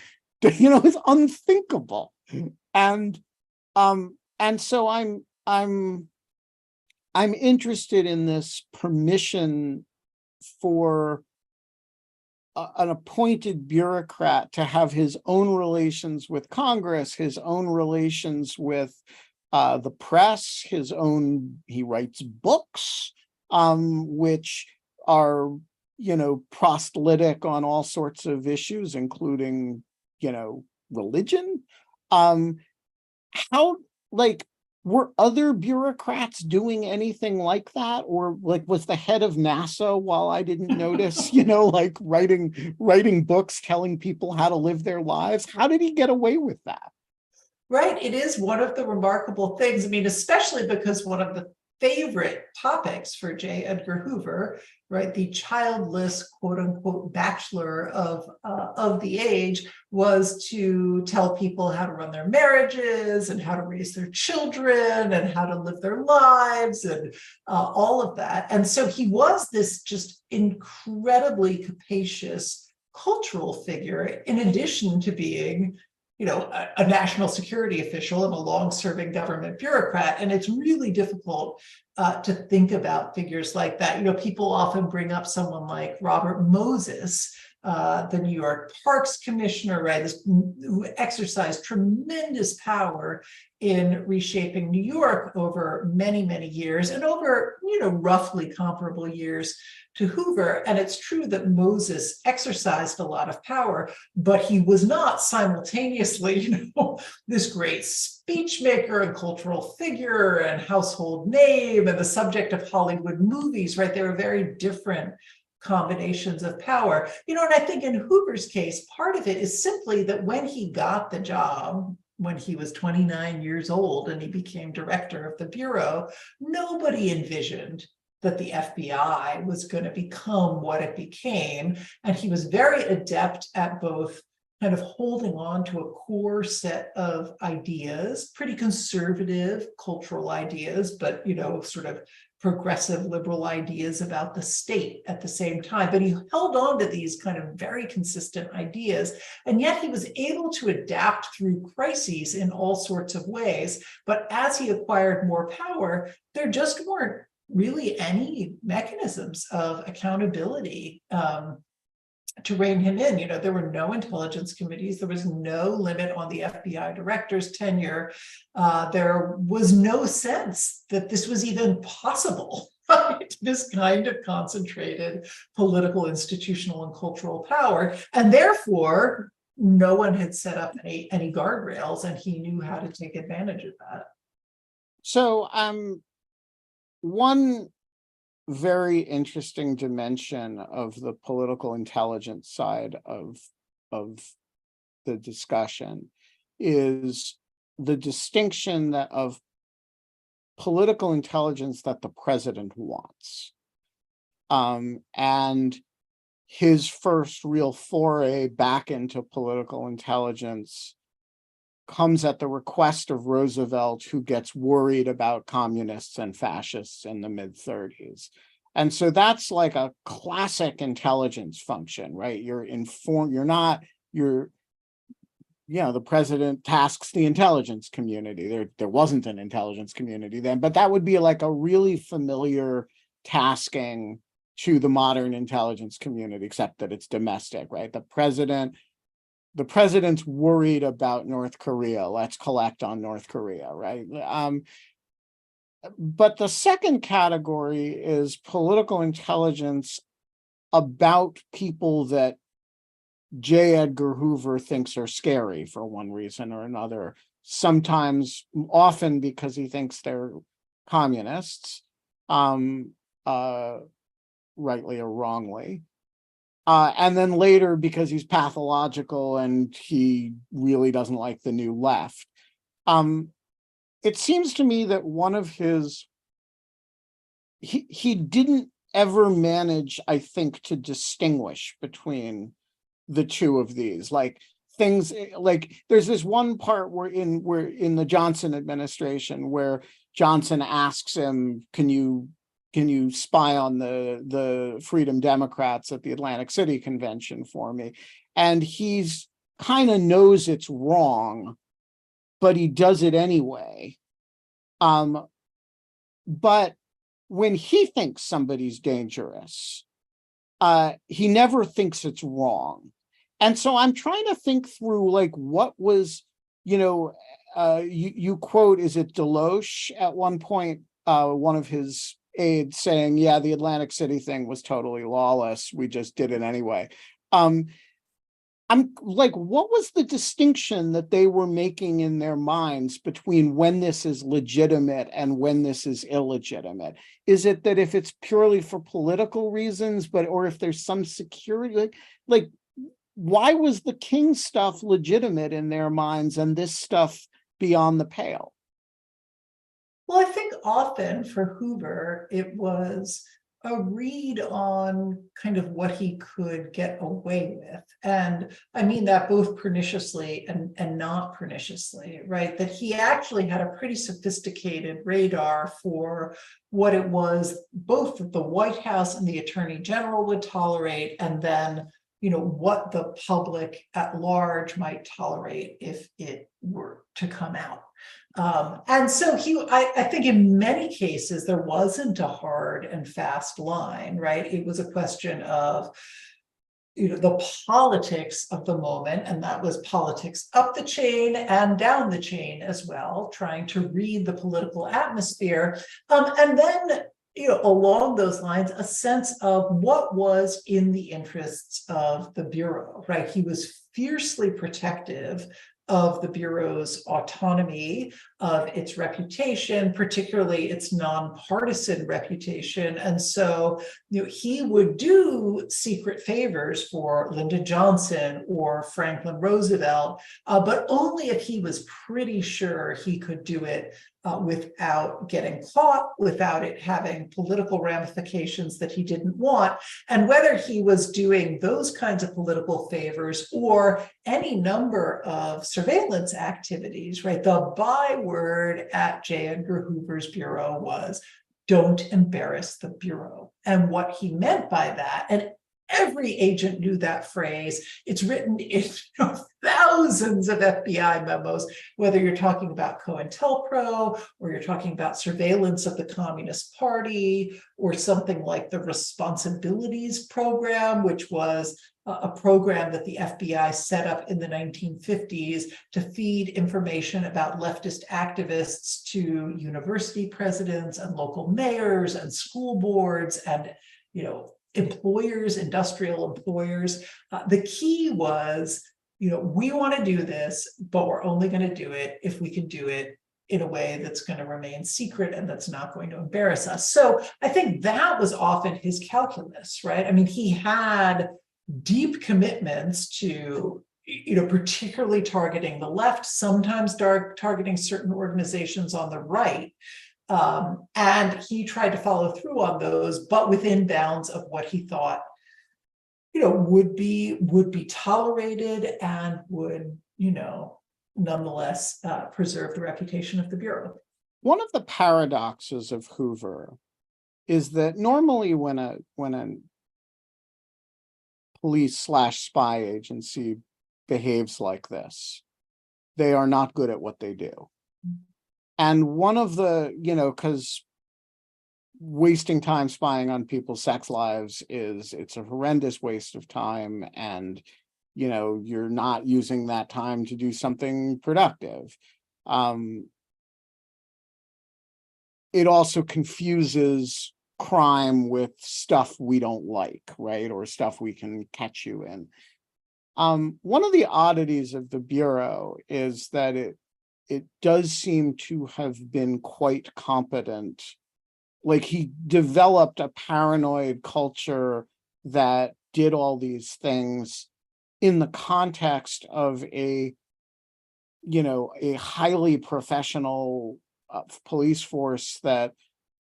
is unthinkable. And so I'm I'm interested in this permission for an appointed bureaucrat to have his own relations with Congress, his own relations with the press, he writes books, which are, proselytic on all sorts of issues, including, religion. How, were other bureaucrats doing anything like that? Or was the head of NASA, while I didn't notice, writing books, telling people how to live their lives? How did he get away with that? Right. It is one of the remarkable things. I mean, especially because one of the favorite topics for J. Edgar Hoover, right, the childless, quote unquote, bachelor of the age, was to tell people how to run their marriages and how to raise their children and how to live their lives and all of that. And so he was this just incredibly capacious cultural figure, in addition to being a national security official and a long-serving government bureaucrat. And it's really difficult to think about figures like that. People often bring up someone like Robert Moses, the New York Parks Commissioner, right, who exercised tremendous power in reshaping New York over many, many years and over, roughly comparable years to Hoover. And it's true that Moses exercised a lot of power, but he was not simultaneously, this great speech maker and cultural figure and household name and the subject of Hollywood movies, right? They were very different combinations of power. And I think in Hoover's case, part of it is simply that when he got the job, when he was 29 years old and he became director of the Bureau, nobody envisioned that the FBI was going to become what it became. And he was very adept at both kind of holding on to a core set of ideas, pretty conservative cultural ideas, but, sort of progressive liberal ideas about the state at the same time. But he held on to these kind of very consistent ideas. And yet he was able to adapt through crises in all sorts of ways. But as he acquired more power, there just weren't really any mechanisms of accountability to rein him in. There were no intelligence committees. There was no limit on the FBI director's tenure. There was no sense that this was even possible, right? This kind of concentrated political, institutional, and cultural power. And therefore, no one had set up any guardrails, and he knew how to take advantage of that. So, one very interesting dimension of the political intelligence side of the discussion is the distinction of political intelligence that the president wants. And his first real foray back into political intelligence comes at the request of Roosevelt, who gets worried about communists and fascists in the mid-30s. And so that's like a classic intelligence function, right? You're informed, the president tasks the intelligence community. There wasn't an intelligence community then, but that would be like a really familiar tasking to the modern intelligence community, except that it's domestic, right? The president's worried about North Korea. Let's collect on North Korea, right? But the second category is political intelligence about people that J. Edgar Hoover thinks are scary for one reason or another. Often because he thinks they're communists, rightly or wrongly. And then later because he's pathological and he really doesn't like the new left. It seems to me that one of he didn't ever manage, I think, to distinguish between the two of these. Like things like there's this one part where in the Johnson administration where Johnson asks him, can you spy on the Freedom Democrats at the Atlantic City convention for me? And he's kind of knows it's wrong, but he does it anyway. But when he thinks somebody's dangerous, he never thinks it's wrong. And so I'm trying to think through, like, what was, you quote, is it Deloche at one point, one of his aides saying, yeah, the Atlantic City thing was totally lawless. We just did it anyway. I'm like, what was the distinction that they were making in their minds between when this is legitimate and when this is illegitimate? Is it that if it's purely for political reasons, or if there's some security, like why was the king stuff legitimate in their minds and this stuff beyond the pale? Well, I think often for Hoover, it was a read on kind of what he could get away with. And I mean that both perniciously and not perniciously, right? That he actually had a pretty sophisticated radar for what it was both the White House and the Attorney General would tolerate, and then what the public at large might tolerate if it were to come out. And so I think in many cases, there wasn't a hard and fast line, right? It was a question of, the politics of the moment, and that was politics up the chain and down the chain as well, trying to read the political atmosphere. And then, along those lines, a sense of what was in the interests of the Bureau, right? He was fiercely protective of the Bureau's autonomy, of its reputation, particularly its nonpartisan reputation. And so, he would do secret favors for Lyndon Johnson or Franklin Roosevelt, but only if he was pretty sure he could do it without getting caught, without it having political ramifications that he didn't want. And whether he was doing those kinds of political favors or any number of surveillance activities, right? The byword at J Edgar Hoover's Bureau was, don't embarrass the Bureau. And what he meant by that, and every agent knew that phrase. It's written in thousands of FBI memos, whether you're talking about COINTELPRO or you're talking about surveillance of the Communist Party or something like the Responsibilities Program, which was a program that the FBI set up in the 1950s to feed information about leftist activists to university presidents and local mayors and school boards and, employers, industrial employers. The key was, we want to do this, but we're only going to do it if we can do it in a way that's going to remain secret and that's not going to embarrass us. So I think that was often his calculus, right? I mean, he had deep commitments to, particularly targeting the left, sometimes targeting certain organizations on the right. And he tried to follow through on those, but within bounds of what he thought, would be tolerated and would, nonetheless preserve the reputation of the Bureau. One of the paradoxes of Hoover is that normally when a police/spy agency behaves like this, they are not good at what they do. And one of the, because wasting time spying on people's sex lives it's a horrendous waste of time. And, you're not using that time to do something productive. It also confuses crime with stuff we don't like, right? Or stuff we can catch you in. One of the oddities of the Bureau is that it does seem to have been quite competent. Like, he developed a paranoid culture that did all these things in the context of a highly professional police force that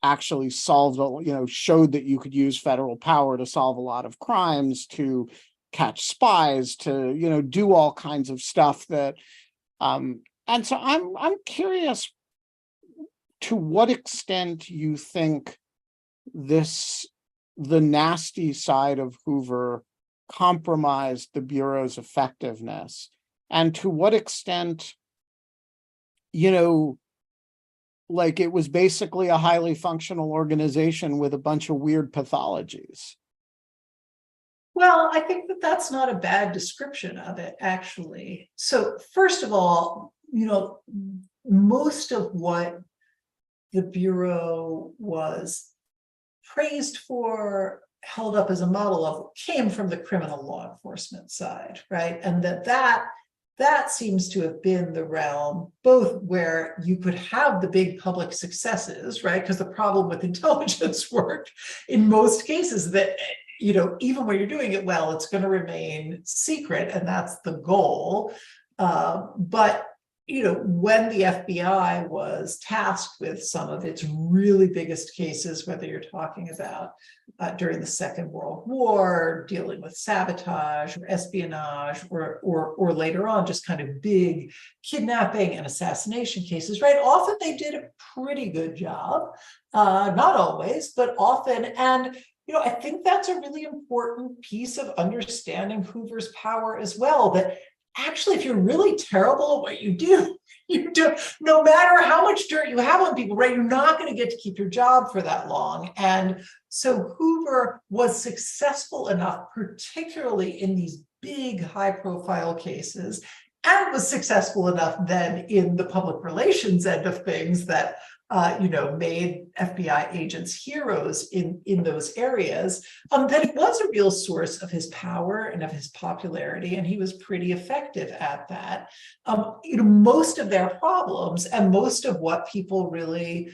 actually solved, showed that you could use federal power to solve a lot of crimes, to catch spies, to, do all kinds of stuff that, and so I'm curious to what extent you think the nasty side of Hoover compromised the Bureau's effectiveness, and to what extent, like it was basically a highly functional organization with a bunch of weird pathologies. Well, I think that that's not a bad description of it, actually. So, first of all, most of what the Bureau was praised for, held up as a model of, came from the criminal law enforcement side, right? And that seems to have been the realm, both where you could have the big public successes, right? Because the problem with intelligence work in most cases that, even when you're doing it well, it's going to remain secret, and that's the goal. But when the FBI was tasked with some of its really biggest cases, whether you're talking about during the Second World War, dealing with sabotage or espionage, or later on, just kind of big kidnapping and assassination cases, right? Often they did a pretty good job, not always, but often. And I think that's a really important piece of understanding Hoover's power as well, that actually, if you're really terrible at what you do, no matter how much dirt you have on people, right, you're not going to get to keep your job for that long. And so Hoover was successful enough, particularly in these big, high-profile cases, and was successful enough then in the public relations end of things that made FBI agents heroes in those areas, that it was a real source of his power and of his popularity, and he was pretty effective at that. Most of their problems and most of what people really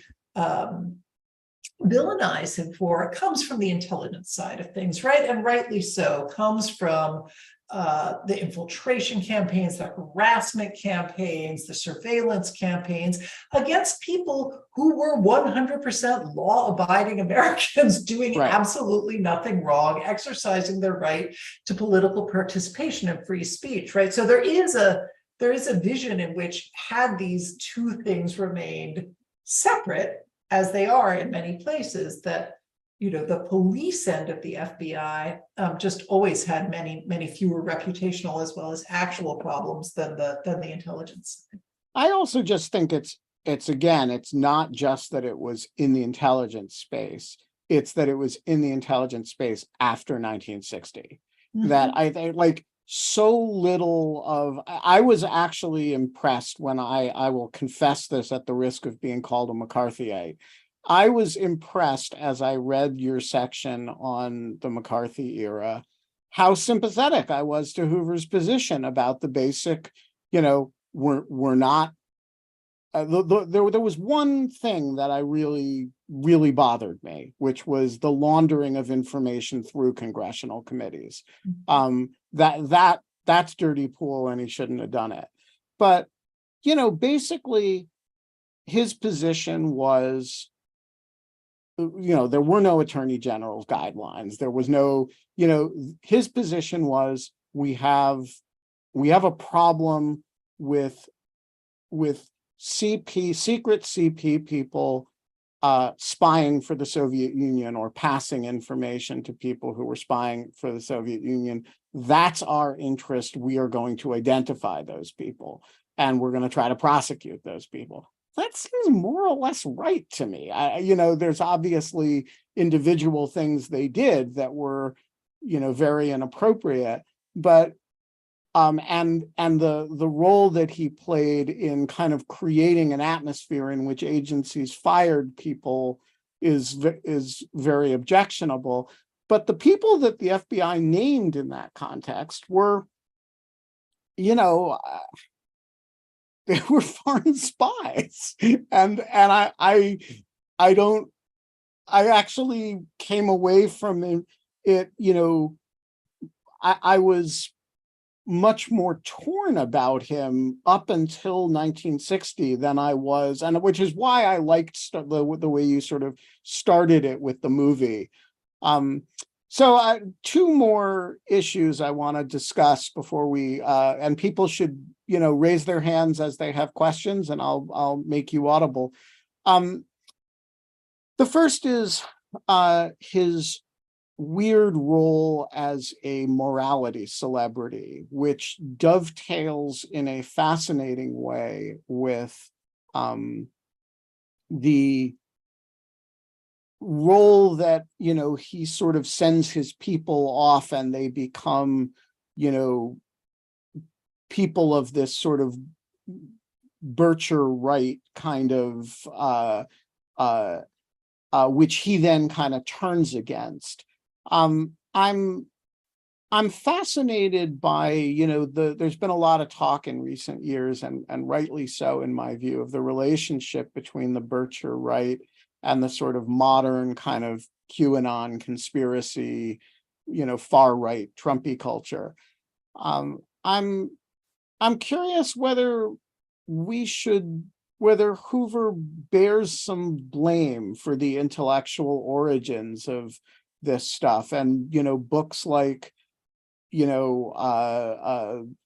villainize him for comes from the intelligence side of things, right? And rightly so, comes from the infiltration campaigns, the harassment campaigns, the surveillance campaigns against people who were 100% law-abiding Americans doing absolutely nothing wrong, exercising their right to political participation and free speech, right? So there is a vision in which, had these two things remained separate, as they are in many places, that the police end of the FBI just always had many fewer reputational as well as actual problems than the intelligence. I also just think it's not just that it was in the intelligence space, it's that it was in the intelligence space after 1960. Mm-hmm. That I think, like, so little of, I was actually impressed when I will confess this at the risk of being called a McCarthyite. I was impressed as I read your section on the McCarthy era, how sympathetic I was to Hoover's position about the basic, we're not, there was one thing that I really bothered me, which was the laundering of information through congressional committees. That's dirty pool, and he shouldn't have done it. But, basically his position was, there were no attorney general's guidelines. There was no, his position was, we have a problem with secret CP people spying for the Soviet Union or passing information to people who were spying for the Soviet Union. That's our interest. We are going to identify those people, and we're going to try to prosecute those people. That seems more or less right to me. There's obviously individual things they did that were, very inappropriate, but and the role that he played in kind of creating an atmosphere in which agencies fired people is very objectionable. But the people that the FBI named in that context were, they were foreign spies, and I actually came away from it. I was much more torn about him up until 1960 than I was, and which is why I liked the way you sort of started it with the movie. So two more issues I want to discuss before we, and people should, raise their hands as they have questions, and I'll make you audible. The first is his weird role as a morality celebrity, which dovetails in a fascinating way with the role that, he sort of sends his people off and they become, people of this sort of Bircher right kind of which he then kind of turns against. I'm fascinated by, there's been a lot of talk in recent years, and rightly so, in my view, of the relationship between the Bircher right and the sort of modern kind of QAnon conspiracy, far right Trumpy culture. I'm curious whether Hoover bears some blame for the intellectual origins of this stuff, and books like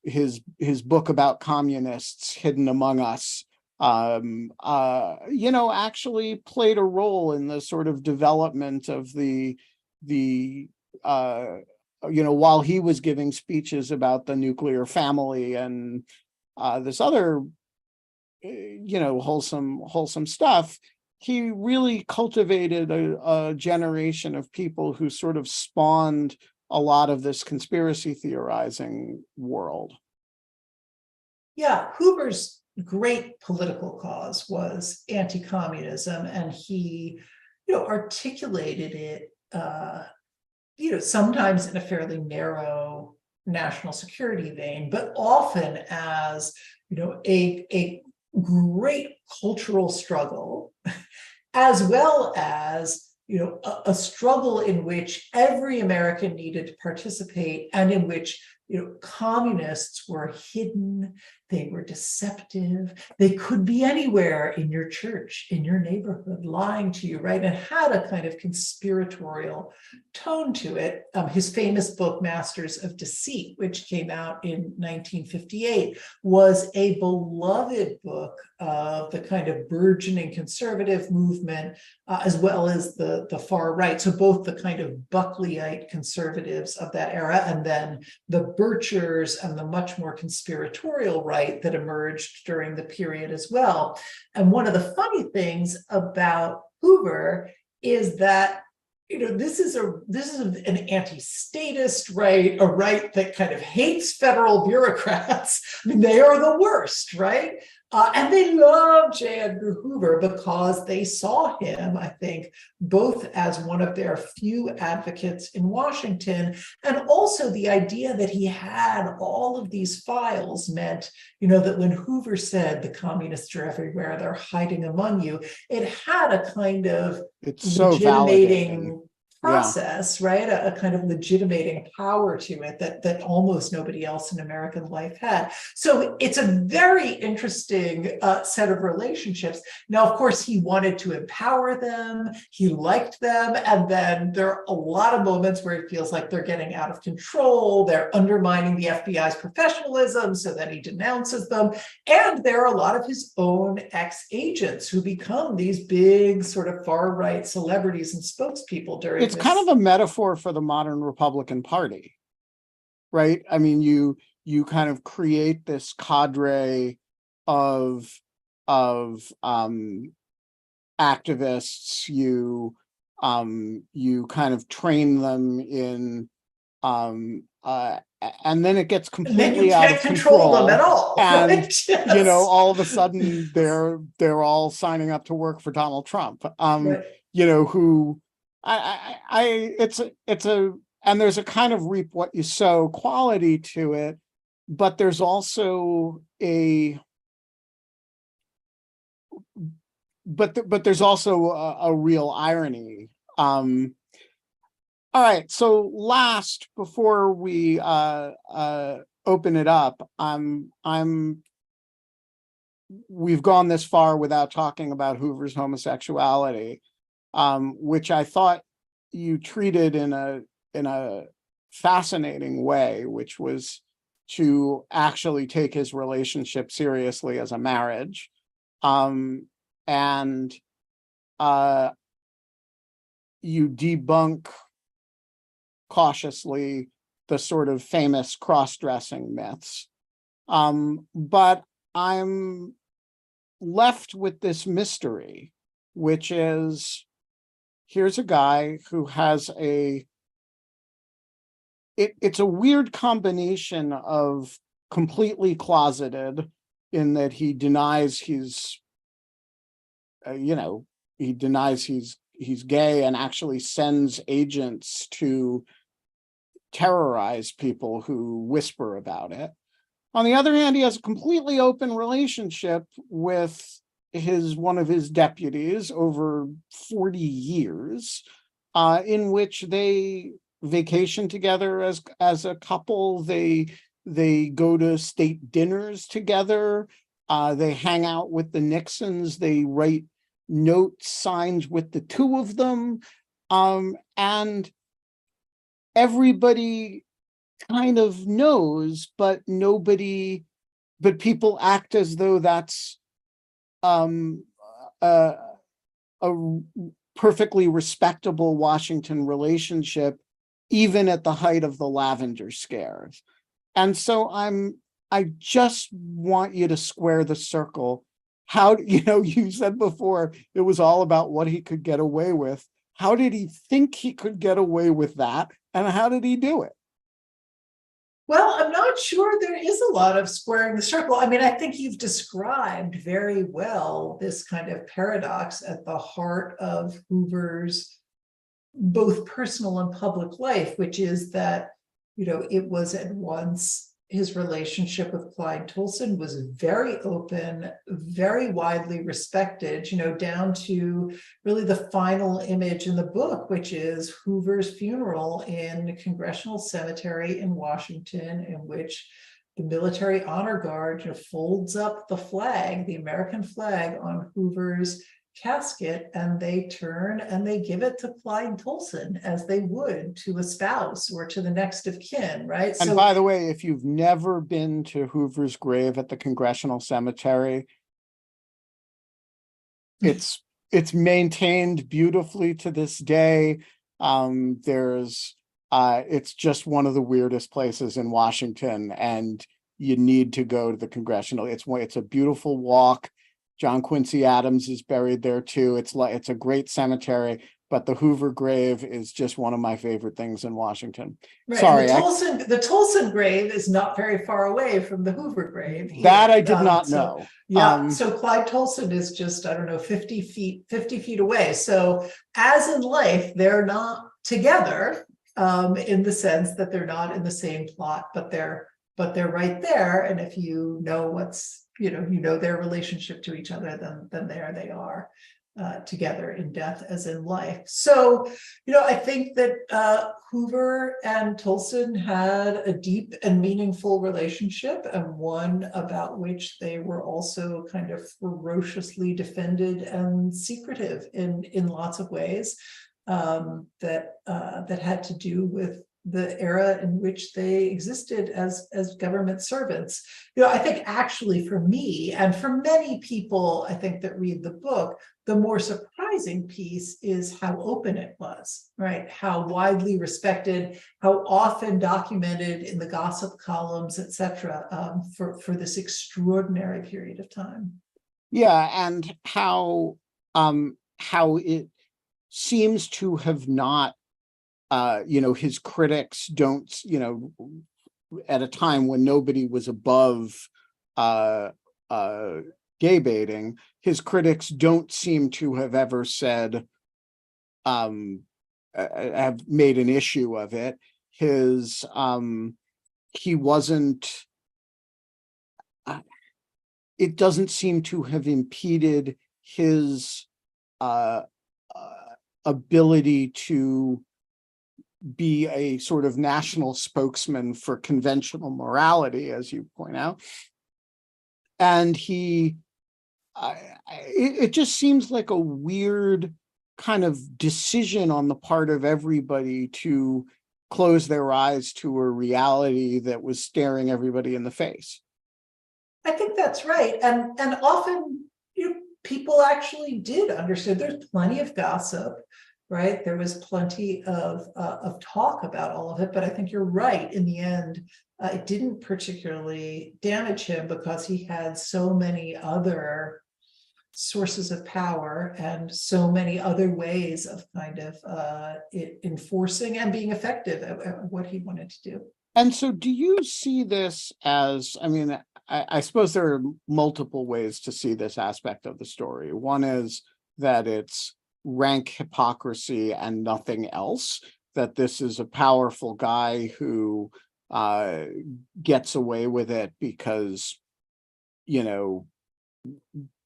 his book about communists, Hidden Among Us, actually played a role in the sort of development of the while he was giving speeches about the nuclear family and this other wholesome stuff. He really cultivated a generation of people who sort of spawned a lot of this conspiracy theorizing world. Yeah, Hoover's great political cause was anti-communism, and he, articulated it, sometimes in a fairly narrow national security vein, but often as, a great cultural struggle, as well as a struggle in which every American needed to participate, and in which communists were hidden, they were deceptive, they could be anywhere in your church, in your neighborhood, lying to you, right? And had a kind of conspiratorial tone to it. His famous book, Masters of Deceit, which came out in 1958, was a beloved book of the kind of burgeoning conservative movement, as well as the far right. So both the kind of Buckleyite conservatives of that era, and then the Birchers and the much more conspiratorial right that emerged during the period as well. And one of the funny things about Hoover is that this is an anti-statist right, a right that kind of hates federal bureaucrats. I mean, they are the worst, right? And they love J. Edgar Hoover because they saw him, I think, both as one of their few advocates in Washington, and also the idea that he had all of these files meant, that when Hoover said the communists are everywhere, they're hiding among you, it had a kind of it's so legitimating process, yeah. right? A kind of legitimating power to it that almost nobody else in American life had. So it's a very interesting set of relationships. Now, of course, he wanted to empower them. He liked them. And then there are a lot of moments where it feels like they're getting out of control. They're undermining the FBI's professionalism. So then he denounces them. And there are a lot of his own ex-agents who become these big sort of far-right celebrities and spokespeople during it's kind of a metaphor for the modern Republican Party, right? I mean, you kind of create this cadre of activists. You kind of train them in and then it gets completely out of control them at all, and right? Yes. all of a sudden they're all signing up to work for Donald Trump, Right. who it's a and there's a kind of reap what you sow quality to it, but there's also a real irony. All right, so last, before we open it up, we've gone this far without talking about Hoover's homosexuality, which I thought you treated in a fascinating way, which was to actually take his relationship seriously as a marriage, and you debunk cautiously the sort of famous cross-dressing myths. But I'm left with this mystery. which is, here's a guy who has it's a weird combination of completely closeted in that he denies he's, he denies he's gay and actually sends agents to terrorize people who whisper about it. On the other hand, he has a completely open relationship with one of his deputies over 40 years, in which they vacation together as a couple. They go to state dinners together. They hang out with the Nixons. They write note signs with the two of them. And everybody kind of knows, but people act as though that's a perfectly respectable Washington relationship, even at the height of the lavender scares. And so I just want you to square the circle. How, you said before it was all about what he could get away with. How did he think he could get away with that? And how did he do it? Well, I'm not sure there is a lot of squaring the circle. I mean, I think you've described very well this kind of paradox at the heart of Hoover's both personal and public life, which is that, it was at once his relationship with Clyde Tolson was very open, very widely respected, down to really the final image in the book, which is Hoover's funeral in a congressional cemetery in Washington, in which the military honor guard folds up the flag, the American flag, on Hoover's casket, and they turn and they give it to Clyde Tolson as they would to a spouse or to the next of kin, right? And by the way, if you've never been to Hoover's grave at the Congressional Cemetery, it's maintained beautifully to this day. It's just one of the weirdest places in Washington, and you need to go to the Congressional. It's a beautiful walk. John Quincy Adams is buried there too. It's a great cemetery, but the Hoover grave is just one of my favorite things in Washington. Right. Sorry, the Tolson grave is not very far away from the Hoover grave. That I did not know. Yeah. So Clyde Tolson is just, 50 feet away. So as in life, they're not together in the sense that they're not in the same plot, but they're right there. And if you know their relationship to each other, then there they are together in death as in life. So, I think that Hoover and Tolson had a deep and meaningful relationship, and one about which they were also kind of ferociously defended and secretive in lots of ways that had to do with the era in which they existed as government servants. I think actually for me and for many people, I think that read the book, the more surprising piece is how open it was, right? How widely respected, how often documented in the gossip columns, etc., for this extraordinary period of time. Yeah, and how it seems to have not, his critics don't, at a time when nobody was above gay baiting, his critics don't seem to have ever said, have made an issue of it. He wasn't, it doesn't seem to have impeded his ability to be a sort of national spokesman for conventional morality, as you point out. And it just seems like a weird kind of decision on the part of everybody to close their eyes to a reality that was staring everybody in the face. I think that's right. And often, people actually did understand. There's plenty of gossip, right? There was plenty of talk about all of it, but I think you're right. In the end, it didn't particularly damage him because he had so many other sources of power and so many other ways of kind of enforcing and being effective at what he wanted to do. And so do you see this as, I mean, I suppose there are multiple ways to see this aspect of the story. One is that it's rank hypocrisy and nothing else, that this is a powerful guy who gets away with it because, you know,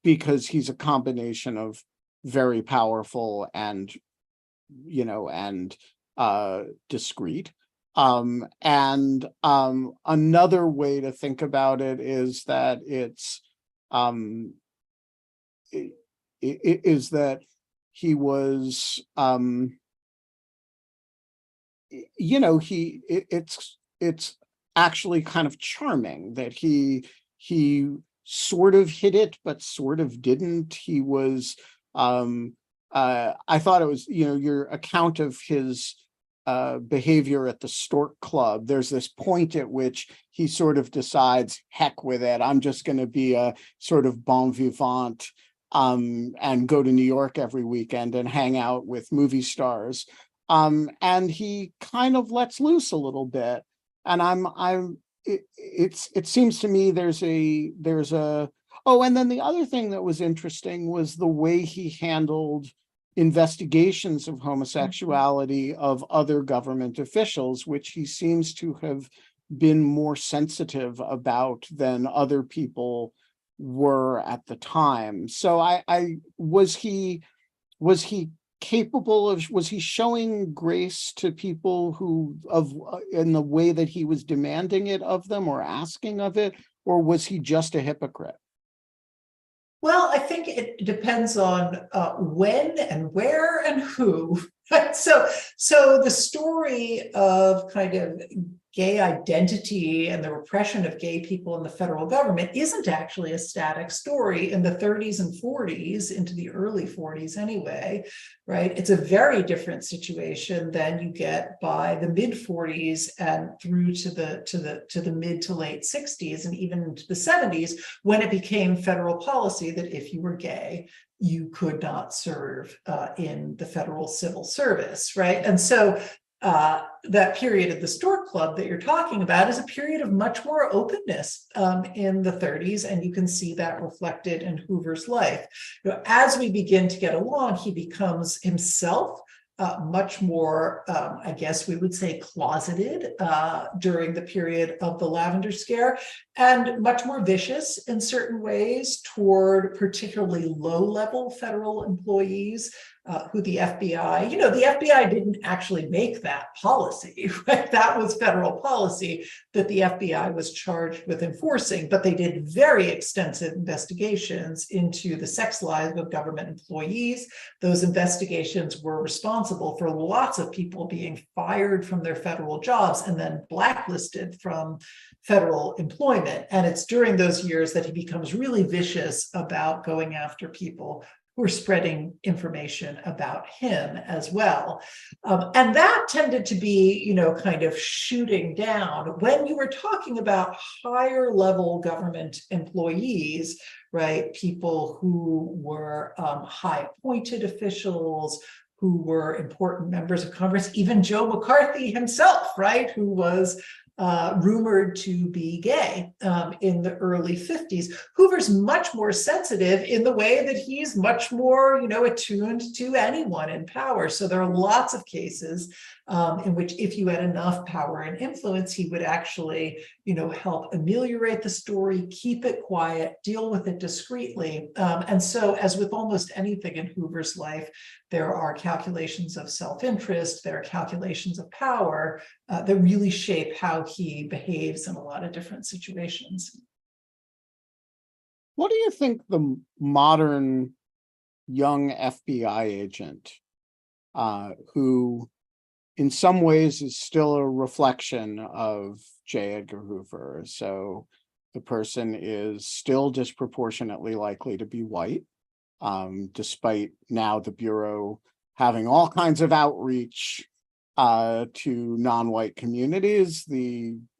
because he's a combination of very powerful and, you know, and discreet. Another way to think about it is that is that he was, you know, it's actually kind of charming that he sort of hit it, but sort of didn't. He was, I thought it was, you know, your account of his behavior at the Stork Club. There's this point at which he sort of decides, heck with it, I'm just going to be a sort of bon vivant and go to New York every weekend and hang out with movie stars. And he kind of lets loose a little bit. And it seems to me there's a oh, and then the other thing that was interesting was the way he handled investigations of homosexuality of other government officials, which he seems to have been more sensitive about than other people were at the time. So was he capable of, was he showing grace to people who in the way that he was demanding it of them or asking of it, or was he just a hypocrite? Well, I think it depends on when and where and who. So the story of kind of gay identity and the repression of gay people in the federal government isn't actually a static story in the 30s and 40s, into the early 40s anyway, right? It's a very different situation than you get by the mid 40s and through to the mid to late 60s and even into the 70s, when it became federal policy that if you were gay, you could not serve in the federal civil service, right? And so that period of the Stork Club that you're talking about is a period of much more openness in the 30s, and you can see that reflected in Hoover's life. You know, as we begin to get along, he becomes himself much more, I guess we would say, closeted during the period of the Lavender Scare, and much more vicious in certain ways toward particularly low-level federal employees. Who the FBI, you know, the FBI didn't actually make that policy, right? That was federal policy that the FBI was charged with enforcing, but they did very extensive investigations into the sex lives of government employees. Those investigations were responsible for lots of people being fired from their federal jobs and then blacklisted from federal employment. And it's during those years that he becomes really vicious about going after people who are spreading information about him as well. And that tended to be, you know, kind of shooting down. When you were talking about higher level government employees, right, people who were high appointed officials, who were important members of Congress, even Joe McCarthy himself, right, who was rumored to be gay in the early 50s. Hoover's much more sensitive in the way that he's much more, you know, attuned to anyone in power. So there are lots of cases in which if you had enough power and influence, he would actually, you know, help ameliorate the story, keep it quiet, deal with it discreetly. And so, as with almost anything in Hoover's life, there are calculations of self-interest, there are calculations of power that really shape how he behaves in a lot of different situations. What do you think the modern young FBI agent, who in some ways is still a reflection of J Edgar Hoover? So the person is still disproportionately likely to be white, despite now the Bureau having all kinds of outreach to non-white communities.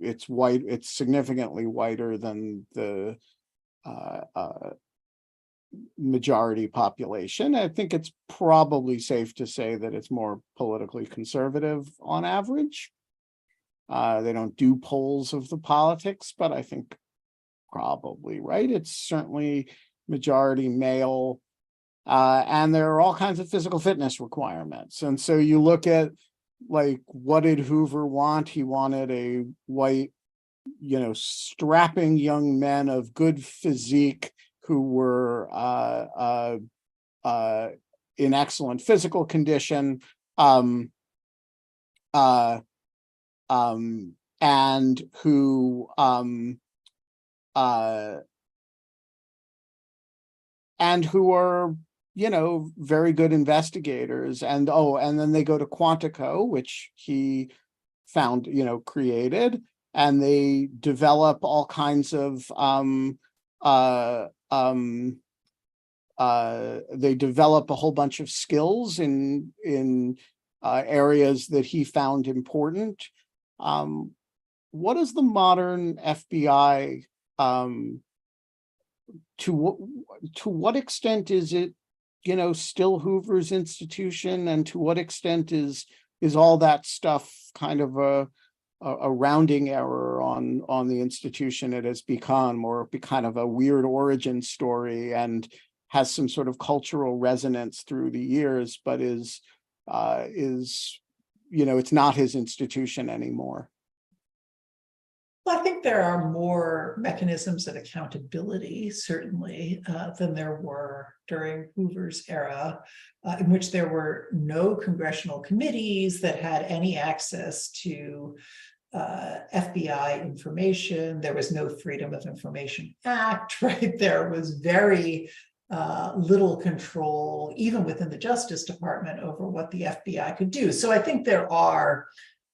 It's white, it's significantly whiter than the majority population. I think it's probably safe to say that it's more politically conservative on average. They don't do polls of the politics, but I think probably right. It's certainly majority male. And there are all kinds of physical fitness requirements. And so you look at, like, what did Hoover want? He wanted a white, strapping young men of good physique who were in excellent physical condition, and who are, very good investigators. And then they go to Quantico, which he found, created, and they develop all kinds of they develop a whole bunch of skills in areas that he found important. What is the modern FBI? To what extent is it, still Hoover's institution, and to what extent is all that stuff kind of a rounding error on the institution it has become, or kind of a weird origin story and has some sort of cultural resonance through the years, but is it's not his institution anymore? Well, I think there are more mechanisms of accountability, certainly, than there were during Hoover's era, in which there were no congressional committees that had any access to FBI information. There was no Freedom of Information Act, right? There was very little control, even within the Justice Department, over what the FBI could do. So I think there are,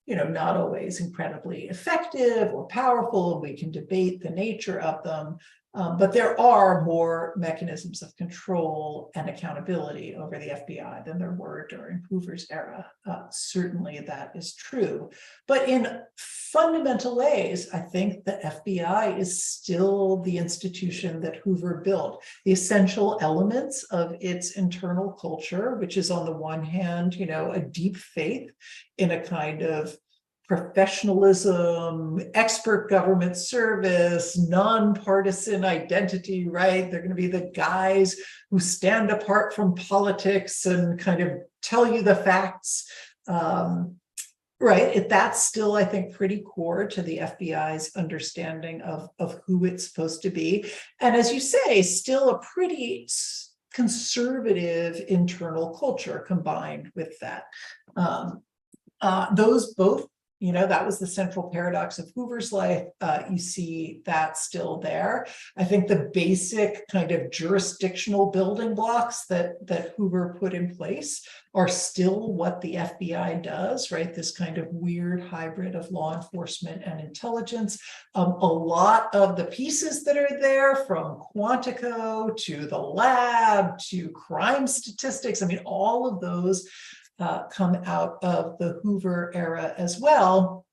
not always incredibly effective or powerful, and we can debate the nature of them, but there are more mechanisms of control and accountability over the FBI than there were during Hoover's era. Certainly that is true. But in fundamental ways, I think the FBI is still the institution that Hoover built. The essential elements of its internal culture, which is on the one hand, a deep faith in a kind of professionalism, expert government service, nonpartisan identity, right? They're going to be the guys who stand apart from politics and kind of tell you the facts, right? That's still, I think, pretty core to the FBI's understanding of who it's supposed to be. And as you say, still a pretty conservative internal culture combined with that. Those both, that was the central paradox of Hoover's life. You see that still there. I think the basic kind of jurisdictional building blocks that Hoover put in place are still what the FBI does, right? This kind of weird hybrid of law enforcement and intelligence. A lot of the pieces that are there, from Quantico to the lab to crime statistics, all of those come out of the Hoover era as well.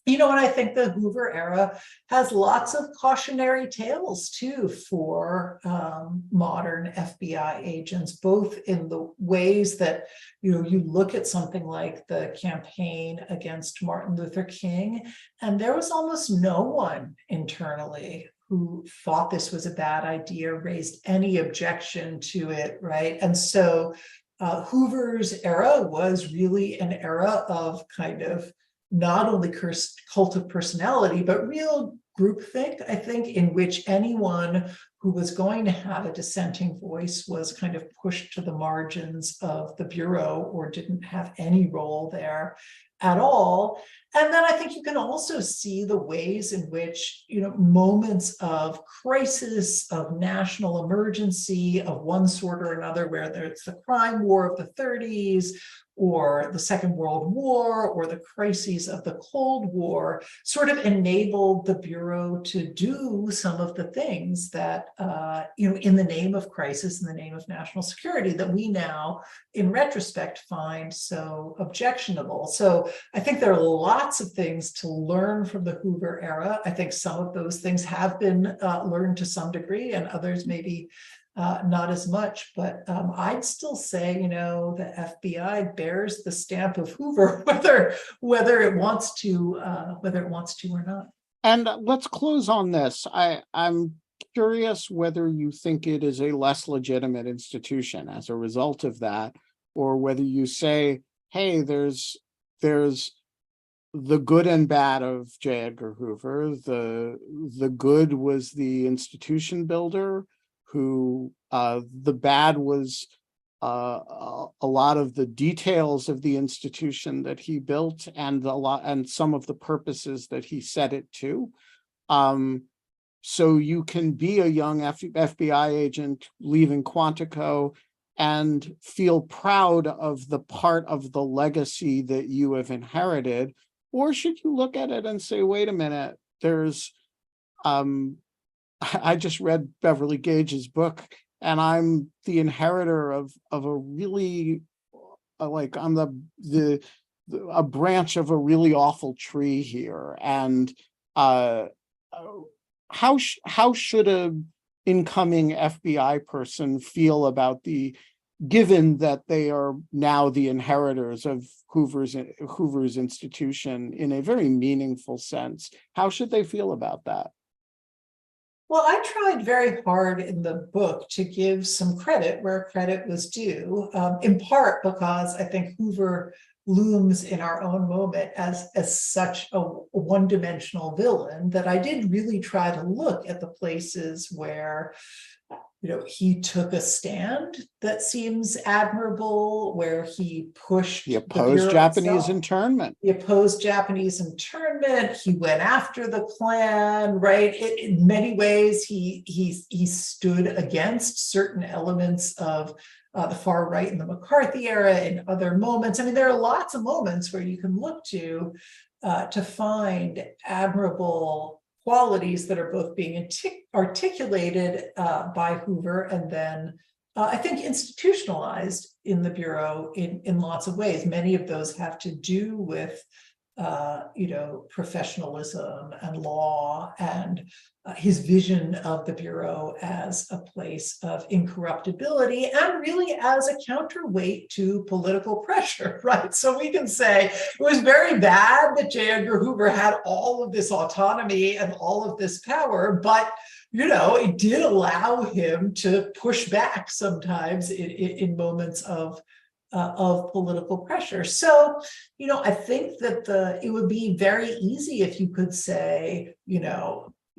And I think the Hoover era has lots of cautionary tales too for modern FBI agents, both in the ways that, you look at something like the campaign against Martin Luther King, and there was almost no one internally who thought this was a bad idea, raised any objection to it, right? And so Hoover's era was really an era of kind of not only cult of personality, but real groupthink, I think, in which anyone who was going to have a dissenting voice was kind of pushed to the margins of the Bureau or didn't have any role there at all. And then I think you can also see the ways in which, moments of crisis, of national emergency of one sort or another, whether it's the crime war of the 30s or the Second World War or the crises of the Cold War, sort of enabled the Bureau to do some of the things that in the name of crisis, in the name of national security, that we now, in retrospect, find so objectionable. So I think there are lots of things to learn from the Hoover era. I think some of those things have been learned to some degree, and others maybe not as much, but I'd still say, the FBI bears the stamp of Hoover, whether it wants to or not. And let's close on this. I'm curious whether you think it is a less legitimate institution as a result of that, or whether you say, hey, there's the good and bad of J Edgar Hoover. The good was the institution builder, who the bad was a lot of the details of the institution that he built, and some of the purposes that he set it to. So you can be a young FBI agent leaving Quantico and feel proud of the part of the legacy that you have inherited, or should you look at it and say, wait a minute, there's I just read Beverly Gage's book, and I'm the inheritor of a really I'm a branch of a really awful tree here. And how should a incoming FBI person feel about given that they are now the inheritors of Hoover's institution in a very meaningful sense? How should they feel about that? Well, I tried very hard in the book to give some credit where credit was due, in part because I think Hoover looms in our own moment as such a one-dimensional villain, that I did really try to look at the places where he took a stand that seems admirable, where he pushed the opposed Japanese internment. He opposed Japanese internment. He went after the Klan, right? In many ways, he stood against certain elements of the far right in the McCarthy era. In other moments, I mean, there are lots of moments where you can look to find admirable qualities that are both being articulated by Hoover, and then I think institutionalized in the Bureau in lots of ways. Many of those have to do with professionalism and law, and his vision of the Bureau as a place of incorruptibility, and really as a counterweight to political pressure, right? So we can say it was very bad that J. Edgar Hoover had all of this autonomy and all of this power, but it did allow him to push back sometimes in moments of political pressure. So, I think that it would be very easy if you could say,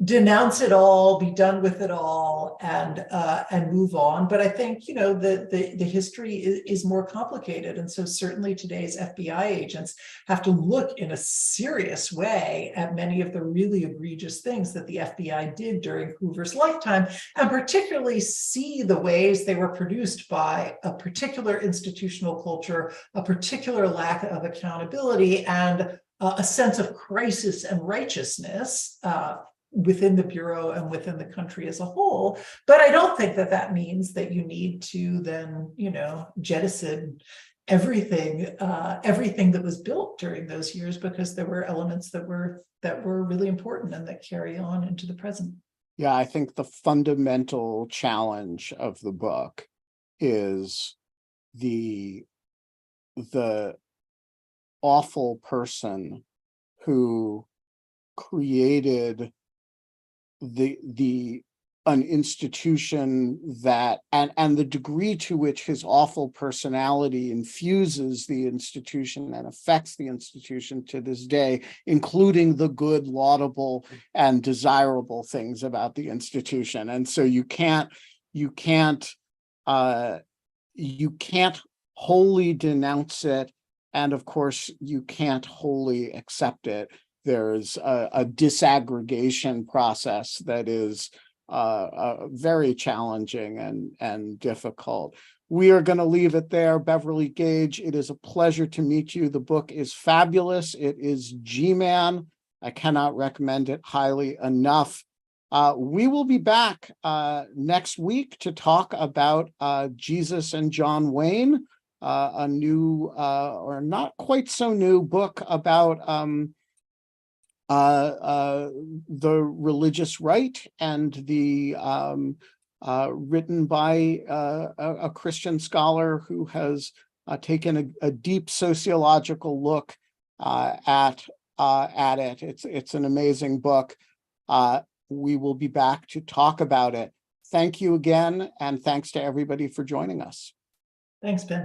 denounce it all, be done with it all, and move on. But I think the history is more complicated, and so certainly today's FBI agents have to look in a serious way at many of the really egregious things that the FBI did during Hoover's lifetime, and particularly see the ways they were produced by a particular institutional culture, a particular lack of accountability, and a sense of crisis and righteousness within the Bureau and within the country as a whole. But I don't think that means that you need to then, jettison everything that was built during those years, because there were elements that were really important and that carry on into the present. Yeah, I think the fundamental challenge of the book is the awful person who created an institution that, and the degree to which his awful personality infuses the institution and affects the institution to this day, including the good, laudable, and desirable things about the institution. And so you can't wholly denounce it, and of course you can't wholly accept it. There's a disaggregation process that is very challenging and difficult. We are going to leave it there. Beverly Gage, it is a pleasure to meet you. The book is fabulous. It is G-Man. I cannot recommend it highly enough. We will be back next week to talk about Jesus and John Wayne, a new or not quite so new book about the religious right, and the written by a Christian scholar who has taken a deep sociological look at it. It's an amazing book. We will be back to talk about it. Thank you again, and thanks to everybody for joining us. Thanks, Ben.